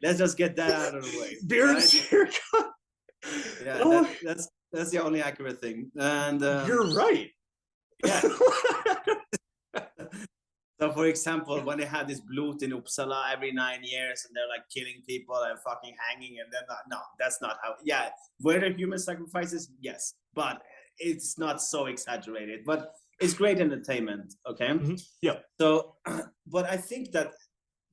let's just get that out of the way. Björn's haircut. Yeah, that's the only accurate thing. And you're right. Yeah. So, for example, when they had this Blod in Uppsala every 9 years, and they're like killing people and fucking hanging, and then no, that's not how. Yeah, were there human sacrifices? Yes, but it's not so exaggerated. But it's great entertainment. Okay. Yeah. So, but I think that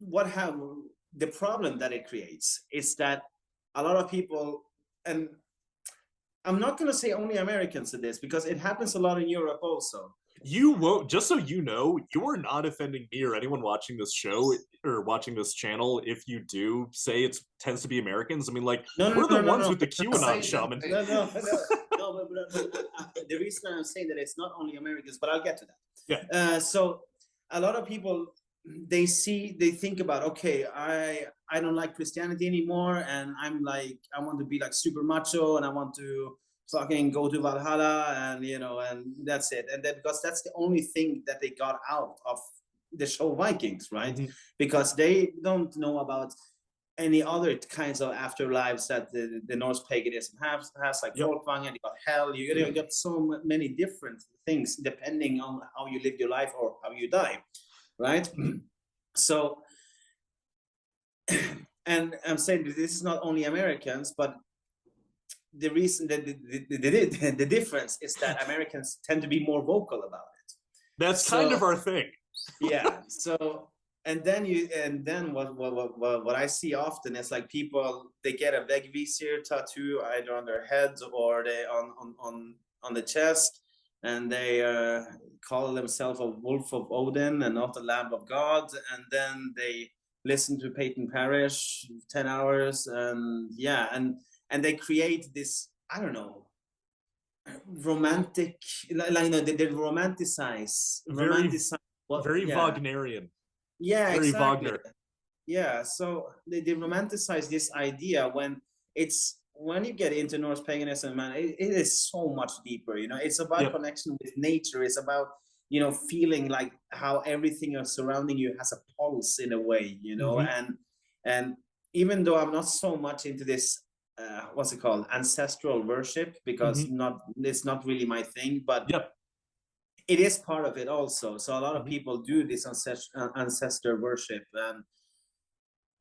the problem that it creates is that a lot of people, and I'm not going to say only Americans in this, because it happens a lot in Europe also. You won't, just so you know, you are not offending me or anyone watching this show or watching this channel if you do say it tends to be Americans. I mean, like, we're the ones with the QAnon shaman. No, but the reason I'm saying that it's not only Americans, but I'll get to that. Yeah. So a lot of people, they think about, okay, I don't like Christianity anymore, and I'm like, I want to be like super macho, and I want to fucking go to Valhalla, and and that's it. And then, because that's the only thing that they got out of the show Vikings, right? Because they don't know about any other kinds of afterlives that the Norse paganism has like Folkvanger, you got hell, you got so many different things depending on how you live your life or how you die, right? So, and I'm saying that this is not only Americans, but the reason that the difference is that Americans tend to be more vocal about it. That's kind of our thing. Yeah. So, and then what I see often is like people, they get a Vegvisir tattoo either on their heads or they on the chest, and they call themselves a wolf of Odin and not a lamb of God, and then they listen to Peyton Parrish 10 hours, and yeah, and they create this, I don't know, romantic, like you know, they romanticize what, very yeah. Wagnerian. Yeah, very exactly. Wagner. Yeah, so they romanticize this idea when you get into Norse paganism, man, it is so much deeper. You know, it's about connection with nature. It's about, you know, feeling like how everything surrounding you has a pulse in a way. You know, and even though I'm not so much into this, what's it called, ancestral worship, because it's not really my thing, but it is part of it also. So a lot of people do this ancestor worship,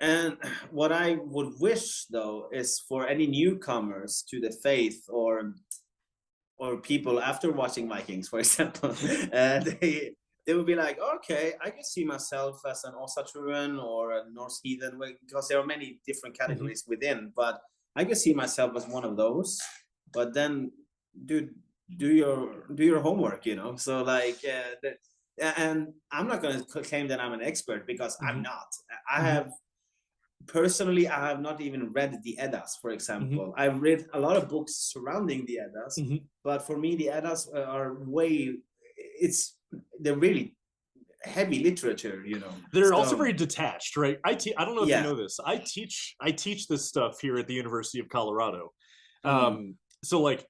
and what I would wish though is for any newcomers to the faith, or people after watching Vikings, for example, they would be like, okay, I can see myself as an Osatruan or a Norse heathen, because there are many different categories within, but I can see myself as one of those. But then, dude, do your homework, you know. So like, and I'm not going to claim that I'm an expert, because I'm not. I have personally, I have not even read the Eddas, for example. I've read a lot of books surrounding the Eddas, but for me, the Eddas are they're really heavy literature, you know. They're also very detached, right? I don't know if you know this. I teach this stuff here at the University of Colorado. So like,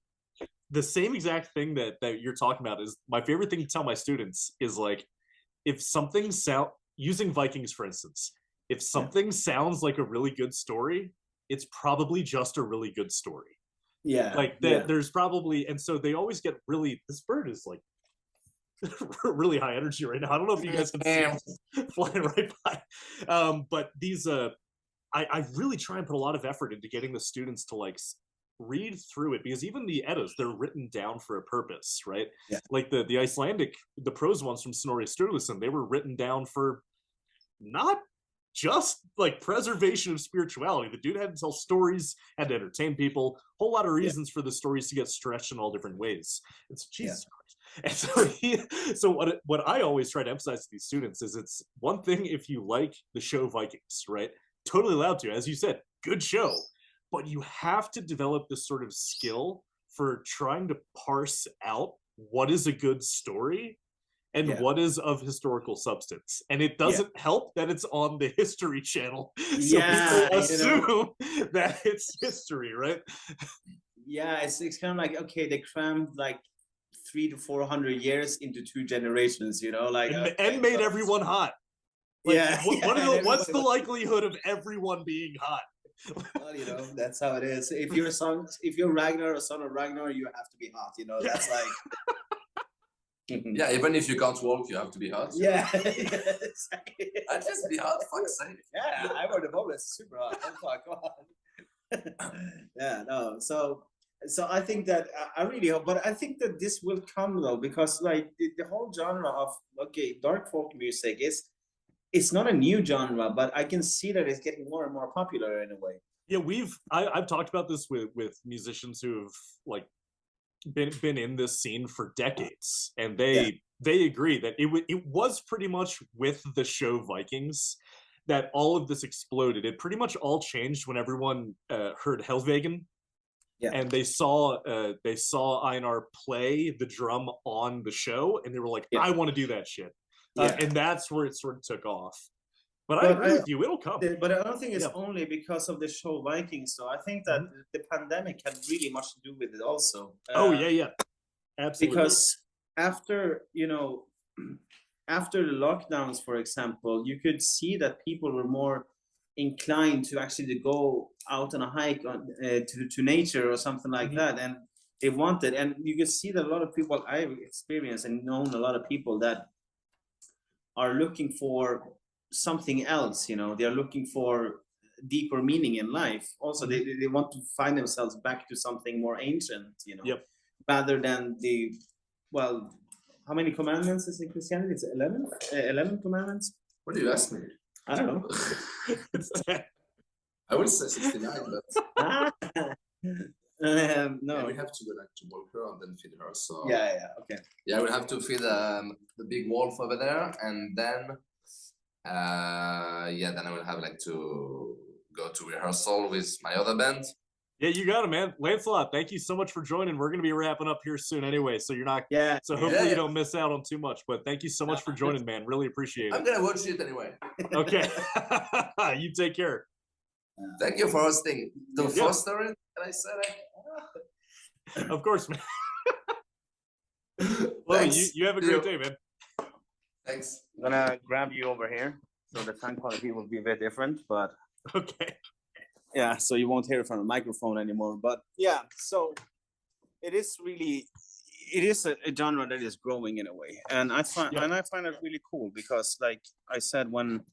the same exact thing that you're talking about is my favorite thing to tell my students is like, if something using Vikings, for instance, if something sounds like a really good story, it's probably just a really good story. Yeah. Like that, there's probably, and so they always get really, this bird is like really high energy right now. I don't know if you guys can see it flying right by. But these, I really try and put a lot of effort into getting the students to like read through it, because even the Eddas, they're written down for a purpose, right? Like the Icelandic, the prose ones from Snorri Sturluson, they were written down for not just like preservation of spirituality. The dude had to tell stories, had to entertain people, whole lot of reasons for the stories to get stretched in all different ways. It's Jesus Christ. And so what I always try to emphasize to these students is, it's one thing if you like the show Vikings, right? Totally allowed to, as you said, good show. But you have to develop this sort of skill for trying to parse out what is a good story and what is of historical substance. And it doesn't help that it's on the History Channel. So people assume that it's history, right? Yeah, it's kind of like, okay, they crammed like 300 to 400 years into 2 generations, you know, like, and made everyone hot. Like, what's the likelihood of everyone being hot? Well, you know, that's how it is. If you're Ragnar or son of Ragnar, you have to be hot, you know. That's like yeah, even if you can't walk, you have to be hot. Yeah, exactly. I'd just be hot, fuck's sake. Yeah, I wear the moment, it's super hot. Don't talk, come on. Yeah, no. So I think that I really hope, but I think that this will come though, because like the whole genre of dark folk music it's not a new genre, but I can see that it's getting more and more popular in a way. Yeah, I've talked about this with musicians who've like been in this scene for decades, and they agree that it was pretty much with the show Vikings that all of this exploded. It pretty much all changed when everyone heard Helvegen. And they saw Einar play the drum on the show, and they were like, I want to do that shit. And that's where it sort of took off. But I agree with you, it'll come. But I don't think it's only because of the show Vikings. So I think that the pandemic had really much to do with it also. Absolutely. Because after, you know, after the lockdowns, for example, you could see that people were more inclined to actually go out on a hike to nature or something like that, and they wanted, and you can see that a lot of people I've experienced and known a lot of people that are looking for something else, you know, they're looking for deeper meaning in life. Also, they want to find themselves back to something more ancient, you know, rather than the, well, how many commandments is in Christianity? It's 11? 11 commandments? What do you ask me? I don't know. I would say 69, but no. Yeah, we have to go like to walk her and then feed her. So Okay. Yeah, we'll have to feed the big wolf over there, and then then I will have like to go to rehearsal with my other band. Yeah, you got it, man. Lancelot, thank you so much for joining. We're going to be wrapping up here soon anyway, so you're not. So hopefully you don't miss out on too much. But thank you so much for joining, man. Really appreciate it. I'm gonna watch it anyway. Okay. You take care. Thank you for hosting. The first story, can I say that? Of course, man. Well, you have a great day, man. Thanks. I'm gonna grab you over here, so the sound quality will be a bit different, but okay. Yeah, so you won't hear it from the microphone anymore. But yeah, so it is a genre that is growing in a way, and I find it really cool because, like I said, when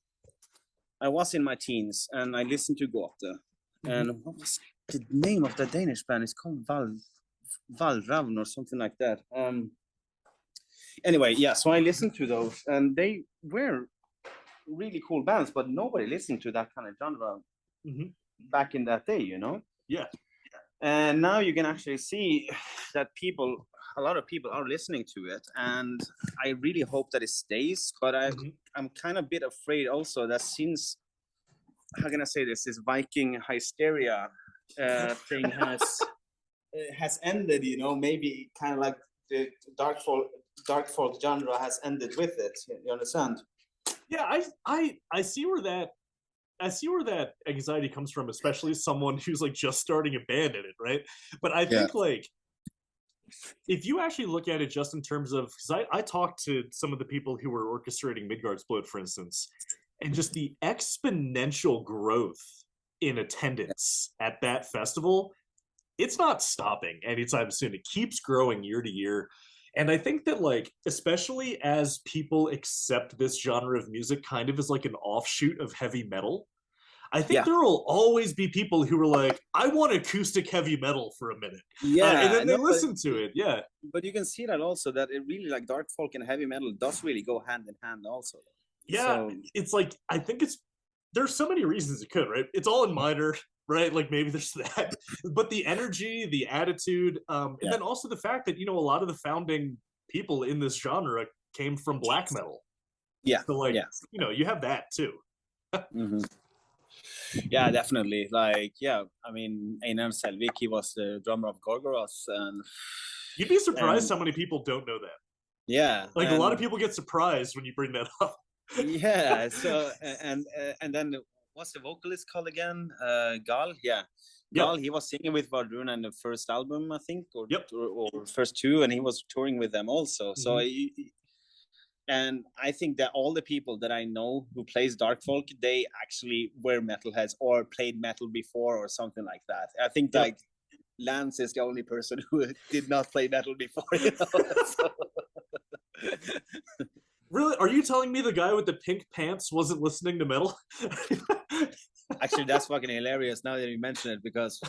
I was in my teens and I listened to Goethe, and what was the name of the Danish band? It's called Valravn or something like that. Anyway, yeah, so I listened to those, and they were really cool bands, but nobody listened to that kind of genre back in that day, you know? Yeah. And now you can actually see that a lot of people are listening to it, and I really hope that it stays, but I'm kind of a bit afraid also that since, how can I say this Viking hysteria thing has ended, you know, maybe kind of like the dark folk genre has ended with it. You understand? Yeah, I see where that anxiety comes from, especially someone who's like just starting a band in it, right? But I think like if you actually look at it just in terms of, because I talked to some of the people who were orchestrating Midgard's Blood, for instance, and just the exponential growth in attendance at that festival, it's not stopping anytime soon. It keeps growing year to year. And I think that, like, especially as people accept this genre of music kind of as like an offshoot of heavy metal, I think there will always be people who are like, I want acoustic heavy metal for a minute. And then they listen to it. Yeah. But you can see that also, that it really, like, dark folk and heavy metal does really go hand in hand also. Yeah. So, it's like, I think there's so many reasons it could, right? It's all in minor, right? Like maybe there's that, but the energy, the attitude, and then also the fact that, you know, a lot of the founding people in this genre came from black metal. Yeah. So like, you know, you have that too. Yeah, definitely. Like, yeah, I mean, Einar Selvik, he was the drummer of Gorgoroth, and you'd be surprised how many people don't know that. Yeah. Like a lot of people get surprised when you bring that up. Yeah. So and then what's the vocalist called again? Gal. Yeah. Gal. He was singing with Vardruna in the first album, I think, or first two, and he was touring with them also. So and I think that all the people that I know who plays dark folk, they actually were metalheads or played metal before or something like that. I think like Lance is the only person who did not play metal before. You know? Really? Are you telling me the guy with the pink pants wasn't listening to metal? Actually, that's fucking hilarious now that you mention it, because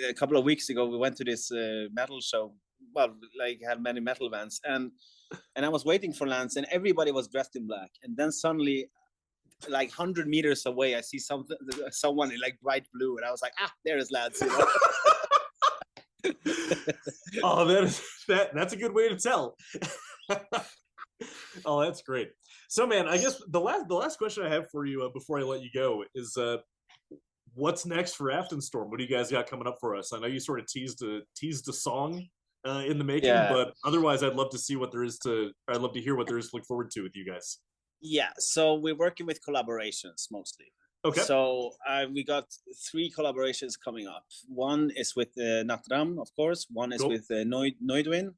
a couple of weeks ago we went to this metal show. Well, like, had many metal bands, and I was waiting for Lance, and everybody was dressed in black. And then suddenly, like 100 meters away, I see someone in like bright blue, and I was like, there is Lance. You know? Oh, that's a good way to tell. Oh, that's great. So, man, I guess the last question I have for you before I let you go is, what's next for Aftenstorm? What do you guys got coming up for us? I know you sort of teased a song in the making, but otherwise, I'd love to hear what there is to look forward to with you guys. Yeah, so we're working with collaborations mostly. Okay. So we got 3 collaborations coming up. One is with Natram, of course. One is with Noidwin.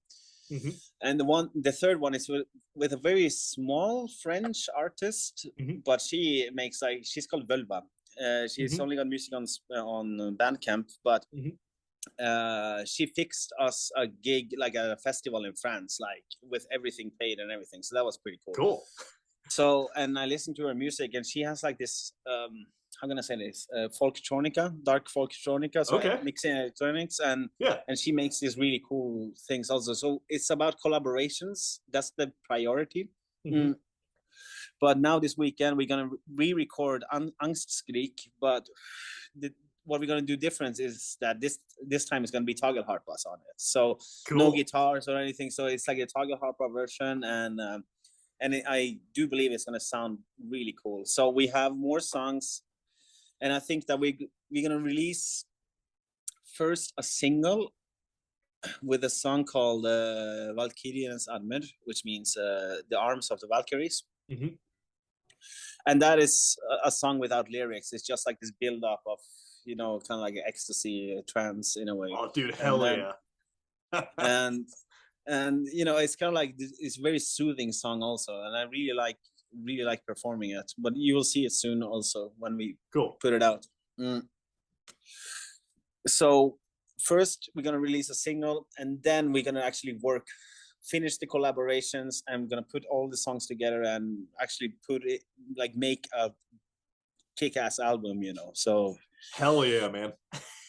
And the third one is with a very small French artist, but she makes, like, she's called Völva. She's only got music on Bandcamp, but she fixed us a gig, like a festival in France, like with everything paid and everything. So that was pretty cool. So, and I listen to her music, and she has like this, how can I say this? Folktronica, dark folktronica, so Okay. mixing electronics, and Yeah. and she makes these really cool things also. So it's about collaborations. That's the priority. But now this weekend we're gonna re-record Angstskrik, but what we're gonna do different is that this time it's gonna be tagelharpas on it. So Cool. no guitars or anything. So it's like a tagelharpa version, and I do believe it's gonna sound really cool. So we have more songs, and I think that we're gonna release first a single with a song called Valkyriens Armer, which means the arms of the Valkyries. And that is a song without lyrics. It's just like this build up of, you know, kind of like ecstasy, trance in a way. Oh, dude, hell yeah. and you know, it's kind of like it's a very soothing song also, and I really like performing it. But you will see it soon also when we put it out. So first we're gonna release a single, and then we're gonna actually finish the collaborations, and I'm gonna put all the songs together and actually put it, like, make a kick-ass album, you know. So hell yeah, man.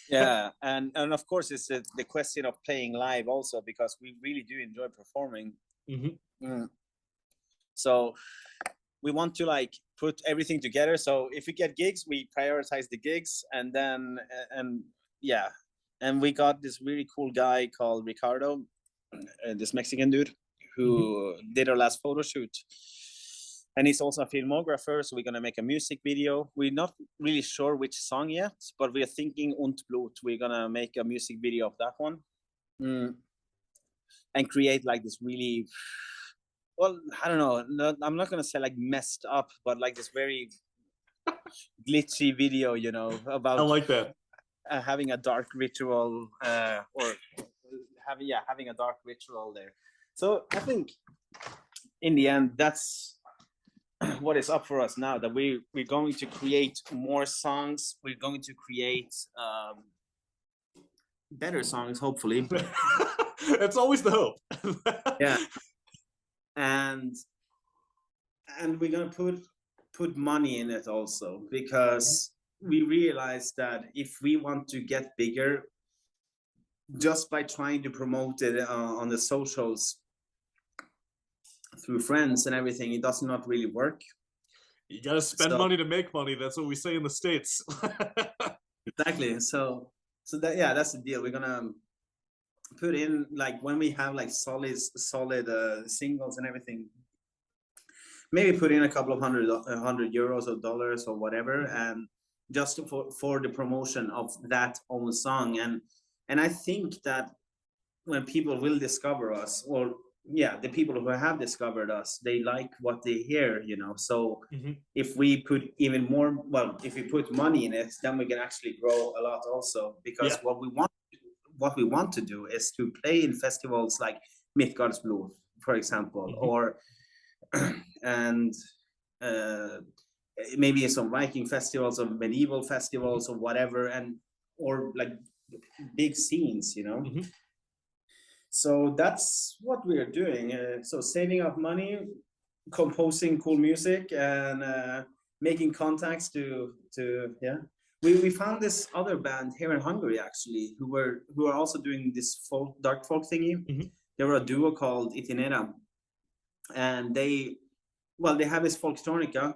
Yeah, and of course it's the question of playing live also, because we really do enjoy performing. So we want to like put everything together. So if we get gigs, we prioritize the gigs, and then and we got this really cool guy called Ricardo, this Mexican dude who did our last photo shoot, and he's also a filmographer. So we're gonna make a music video. We're not really sure which song yet, but we are thinking Ondt Blod. We're gonna make a music video of that one, and create like this really, well, I don't know. I'm not gonna say like messed up, but like this very glitchy video, you know, about. I like that. Having a dark ritual, or having a dark ritual there. So I think in the end, that's what is up for us now, that we're going to create more songs. We're going to create better songs, hopefully. That's always the hope. Yeah. And we're gonna put money in it also, because we realized that if we want to get bigger, just by trying to promote it on the socials through friends and everything, it does not really work. You gotta spend money to make money. That's what we say in the States. Exactly. So that's the deal. We're gonna put in, like, when we have like solid singles and everything, maybe put in a couple of hundred euros or dollars or whatever, and just for the promotion of that own song. And I think that when people will discover us, or the people who have discovered us, they like what they hear, you know. So if we put even more, if we put money in it, then we can actually grow a lot also, because what we want to do is to play in festivals like Midgardsblod, for example, or and maybe some Viking festivals or medieval festivals or whatever, or like big scenes, you know. So that's what we are doing. So saving up money, composing cool music, and making contacts to we found this other band here in Hungary, actually, who are also doing this dark folk thingy. They were a duo called Itinera, and they have this folktronica,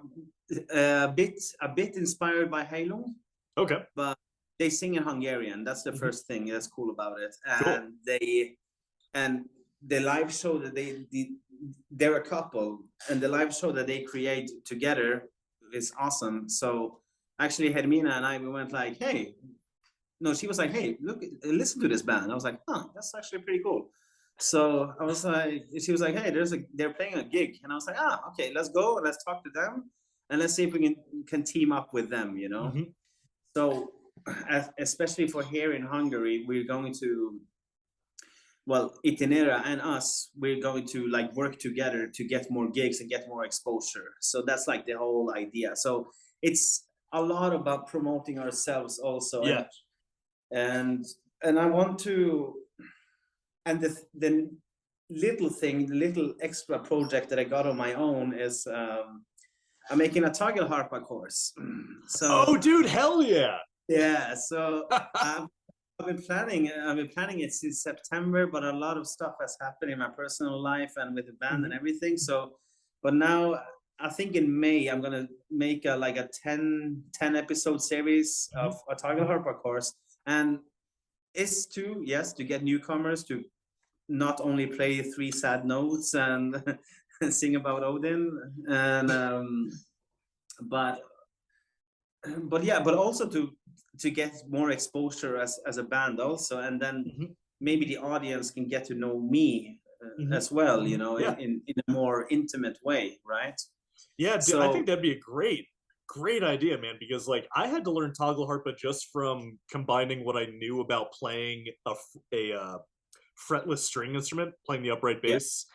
a bit inspired by Halo. Okay. But they sing in Hungarian. That's the first thing that's cool about it. And the live show that they're a couple, and the live show that they create together is awesome. So actually, Hermina and I, we went like, hey, no, she was like, hey, look, listen to this band. I was like, that's actually pretty cool. So I was like, she was like, hey, they're playing a gig, and I was like, okay, let's go and let's talk to them, and let's see if we can team up with them, you know. So especially for here in Hungary, we're going to, Itinera and us, we're going to like work together to get more gigs and get more exposure. So that's like the whole idea. So it's a lot about promoting ourselves also. And I want to, and little thing, the little extra project that I got on my own is I'm making a tagelharpa course. So oh, dude, hell yeah! yeah, so I've been planning it since September, but a lot of stuff has happened in my personal life and with the band and everything. So, but now I think in May I'm gonna make a 10 episode series of a tagelharpa course, and it's to get newcomers to not only play 3 sad notes and sing about Odin, and but but also to get more exposure as a band also, and then maybe the audience can get to know me as well, you know, in a more intimate way, right? Yeah, dude, so, I think that'd be a great idea, man, because like I had to learn tagelharpa just from combining what I knew about playing a fretless string instrument, playing the upright bass,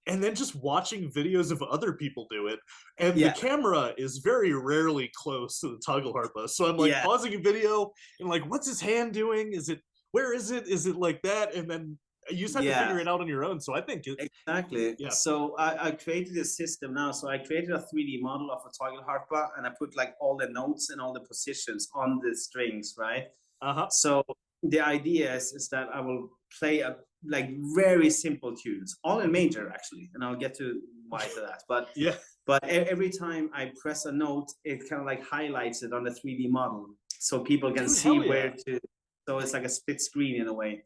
and then just watching videos of other people do it. And the camera is very rarely close to the tagelharpa, so I'm like pausing a video and like, what's his hand doing? Where is it? Is it like that? And then you just have to figure it out on your own. So I think exactly. Yeah. So I created a system now. So I created a 3D model of a tagelharpa, and I put like all the notes and all the positions on the strings, right? So the idea is that I will play like very simple tunes, all in major actually, and I'll get to why to that. But but every time I press a note, it kind of like highlights it on the 3D model, so people can see where to. So it's like a split screen in a way.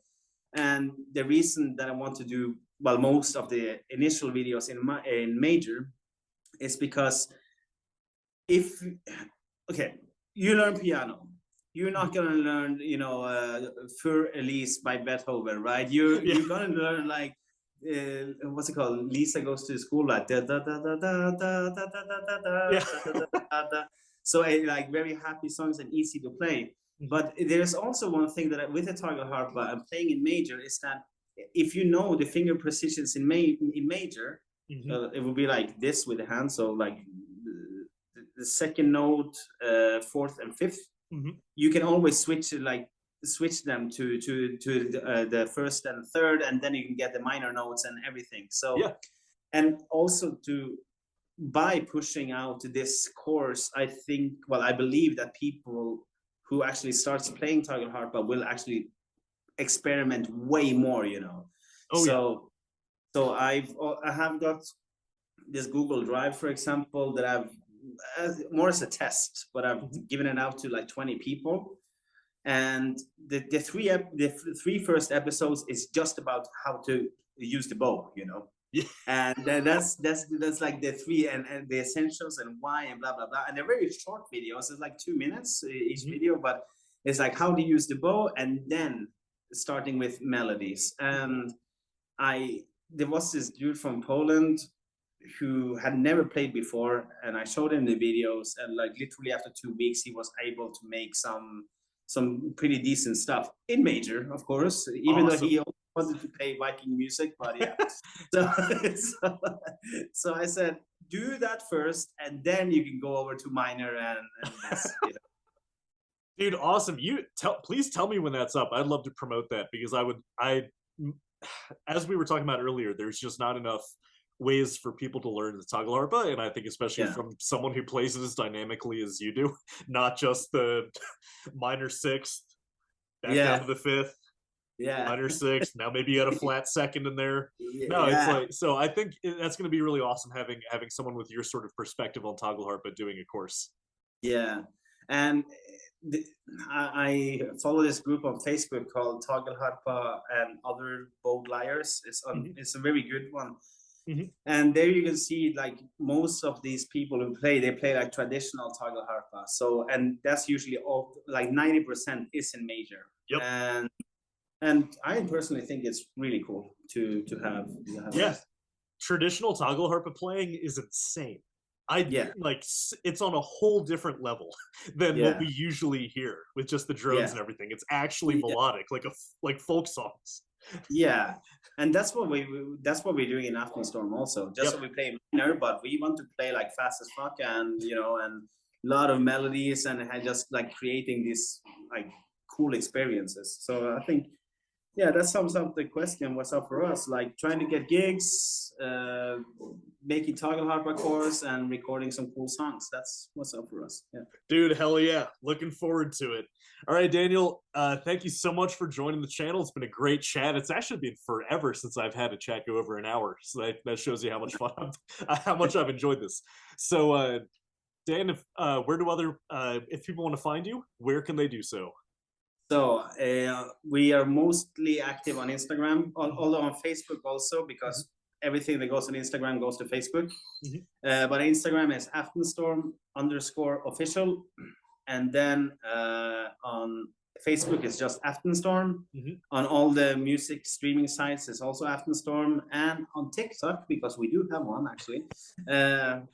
And the reason that I want to do most of the initial videos in major is because if you learn piano, you're not gonna learn, you know, Für Elise by Beethoven, right? You're gonna learn like what's it called? Lisa Goes to School, like da da da da da da da da da da. So like very happy songs and easy to play. But there's also one thing that with the tagelharpa and playing in major is that if you know the finger positions in major, it will be like this with the hand. So like the second note, fourth and fifth. You can always switch them to the first and third, and then you can get the minor notes and everything. So and also by pushing out this course, I believe that people who actually starts playing tagelharpa will actually experiment way more, you know. So I have got this Google Drive, for example, that I've more as a test, but I've given it out to like 20 people, and the three first episodes is just about how to use the bow, you know. And that's like the 3 and the essentials and why and blah blah blah, and they're very short videos. It's like 2 minutes each video, but it's like how to use the bow, and then starting with melodies. And there was this dude from Poland who had never played before, and I showed him the videos, and like literally after 2 weeks he was able to make some pretty decent stuff in major, of course, even though he wanted to play Viking music. But so I said, do that first, and then you can go over to minor and this, you know. Dude, awesome. Please tell me when that's up. I'd love to promote that, because as we were talking about earlier, there's just not enough ways for people to learn the tagelharpa, and I think especially from someone who plays it as dynamically as you do, not just the minor sixth back down to the fifth, minor sixth, now maybe you had a flat second in there. It's like, so I think that's going to be really awesome having someone with your sort of perspective on tagelharpa doing a course. And I follow this group on Facebook called Tagelharpa and Other Bow Liars. It's a very good one. And there you can see like most of these people who they play like traditional tagelharpa. So, and that's usually all like 90% is in major. And I personally think it's really cool to have that. Traditional tagelharpa playing is insane. Like it's on a whole different level than what we usually hear with just the drones and everything. It's actually melodic, like folk songs. And that's what we're doing in Aftenstorm also. Just so we play minor, but we want to play like fast as fuck, and you know, and a lot of melodies, and just like creating these like cool experiences. So I think Yeah, that sums up the question. What's up for us? Like trying to get gigs, making toggle hardware course, and recording some cool songs. That's what's up for us. Yeah. Dude, hell yeah. Looking forward to it. All right, Daniel, thank you so much for joining the channel. It's been a great chat. It's actually been forever since I've had a chat go over an hour. So that shows you how much fun, how much I've enjoyed this. So, Dan, if people want to find you, where can they do so? So we are mostly active on Instagram, although on Facebook also, because everything that goes on Instagram goes to Facebook. But Instagram is Aftenstorm_official, and then on Facebook is just Aftenstorm. On all the music streaming sites is also Aftenstorm, and on TikTok, because we do have one actually.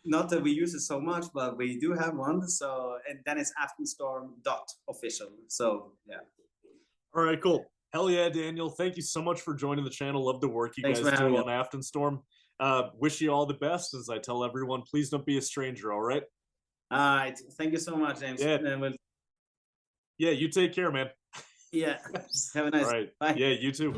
Not that we use it so much, but we do have one. So, and then it's Aftenstorm.official. So yeah. All right, cool. Hell yeah, Daniel. Thank you so much for joining the channel. Love the work you guys do on Aftenstorm. Wish you all the best. As I tell everyone, please don't be a stranger, all right? All right. Thank you so much, James. Yeah, yeah, you take care, man. Yeah. Have a nice All right. Bye. Yeah, you too.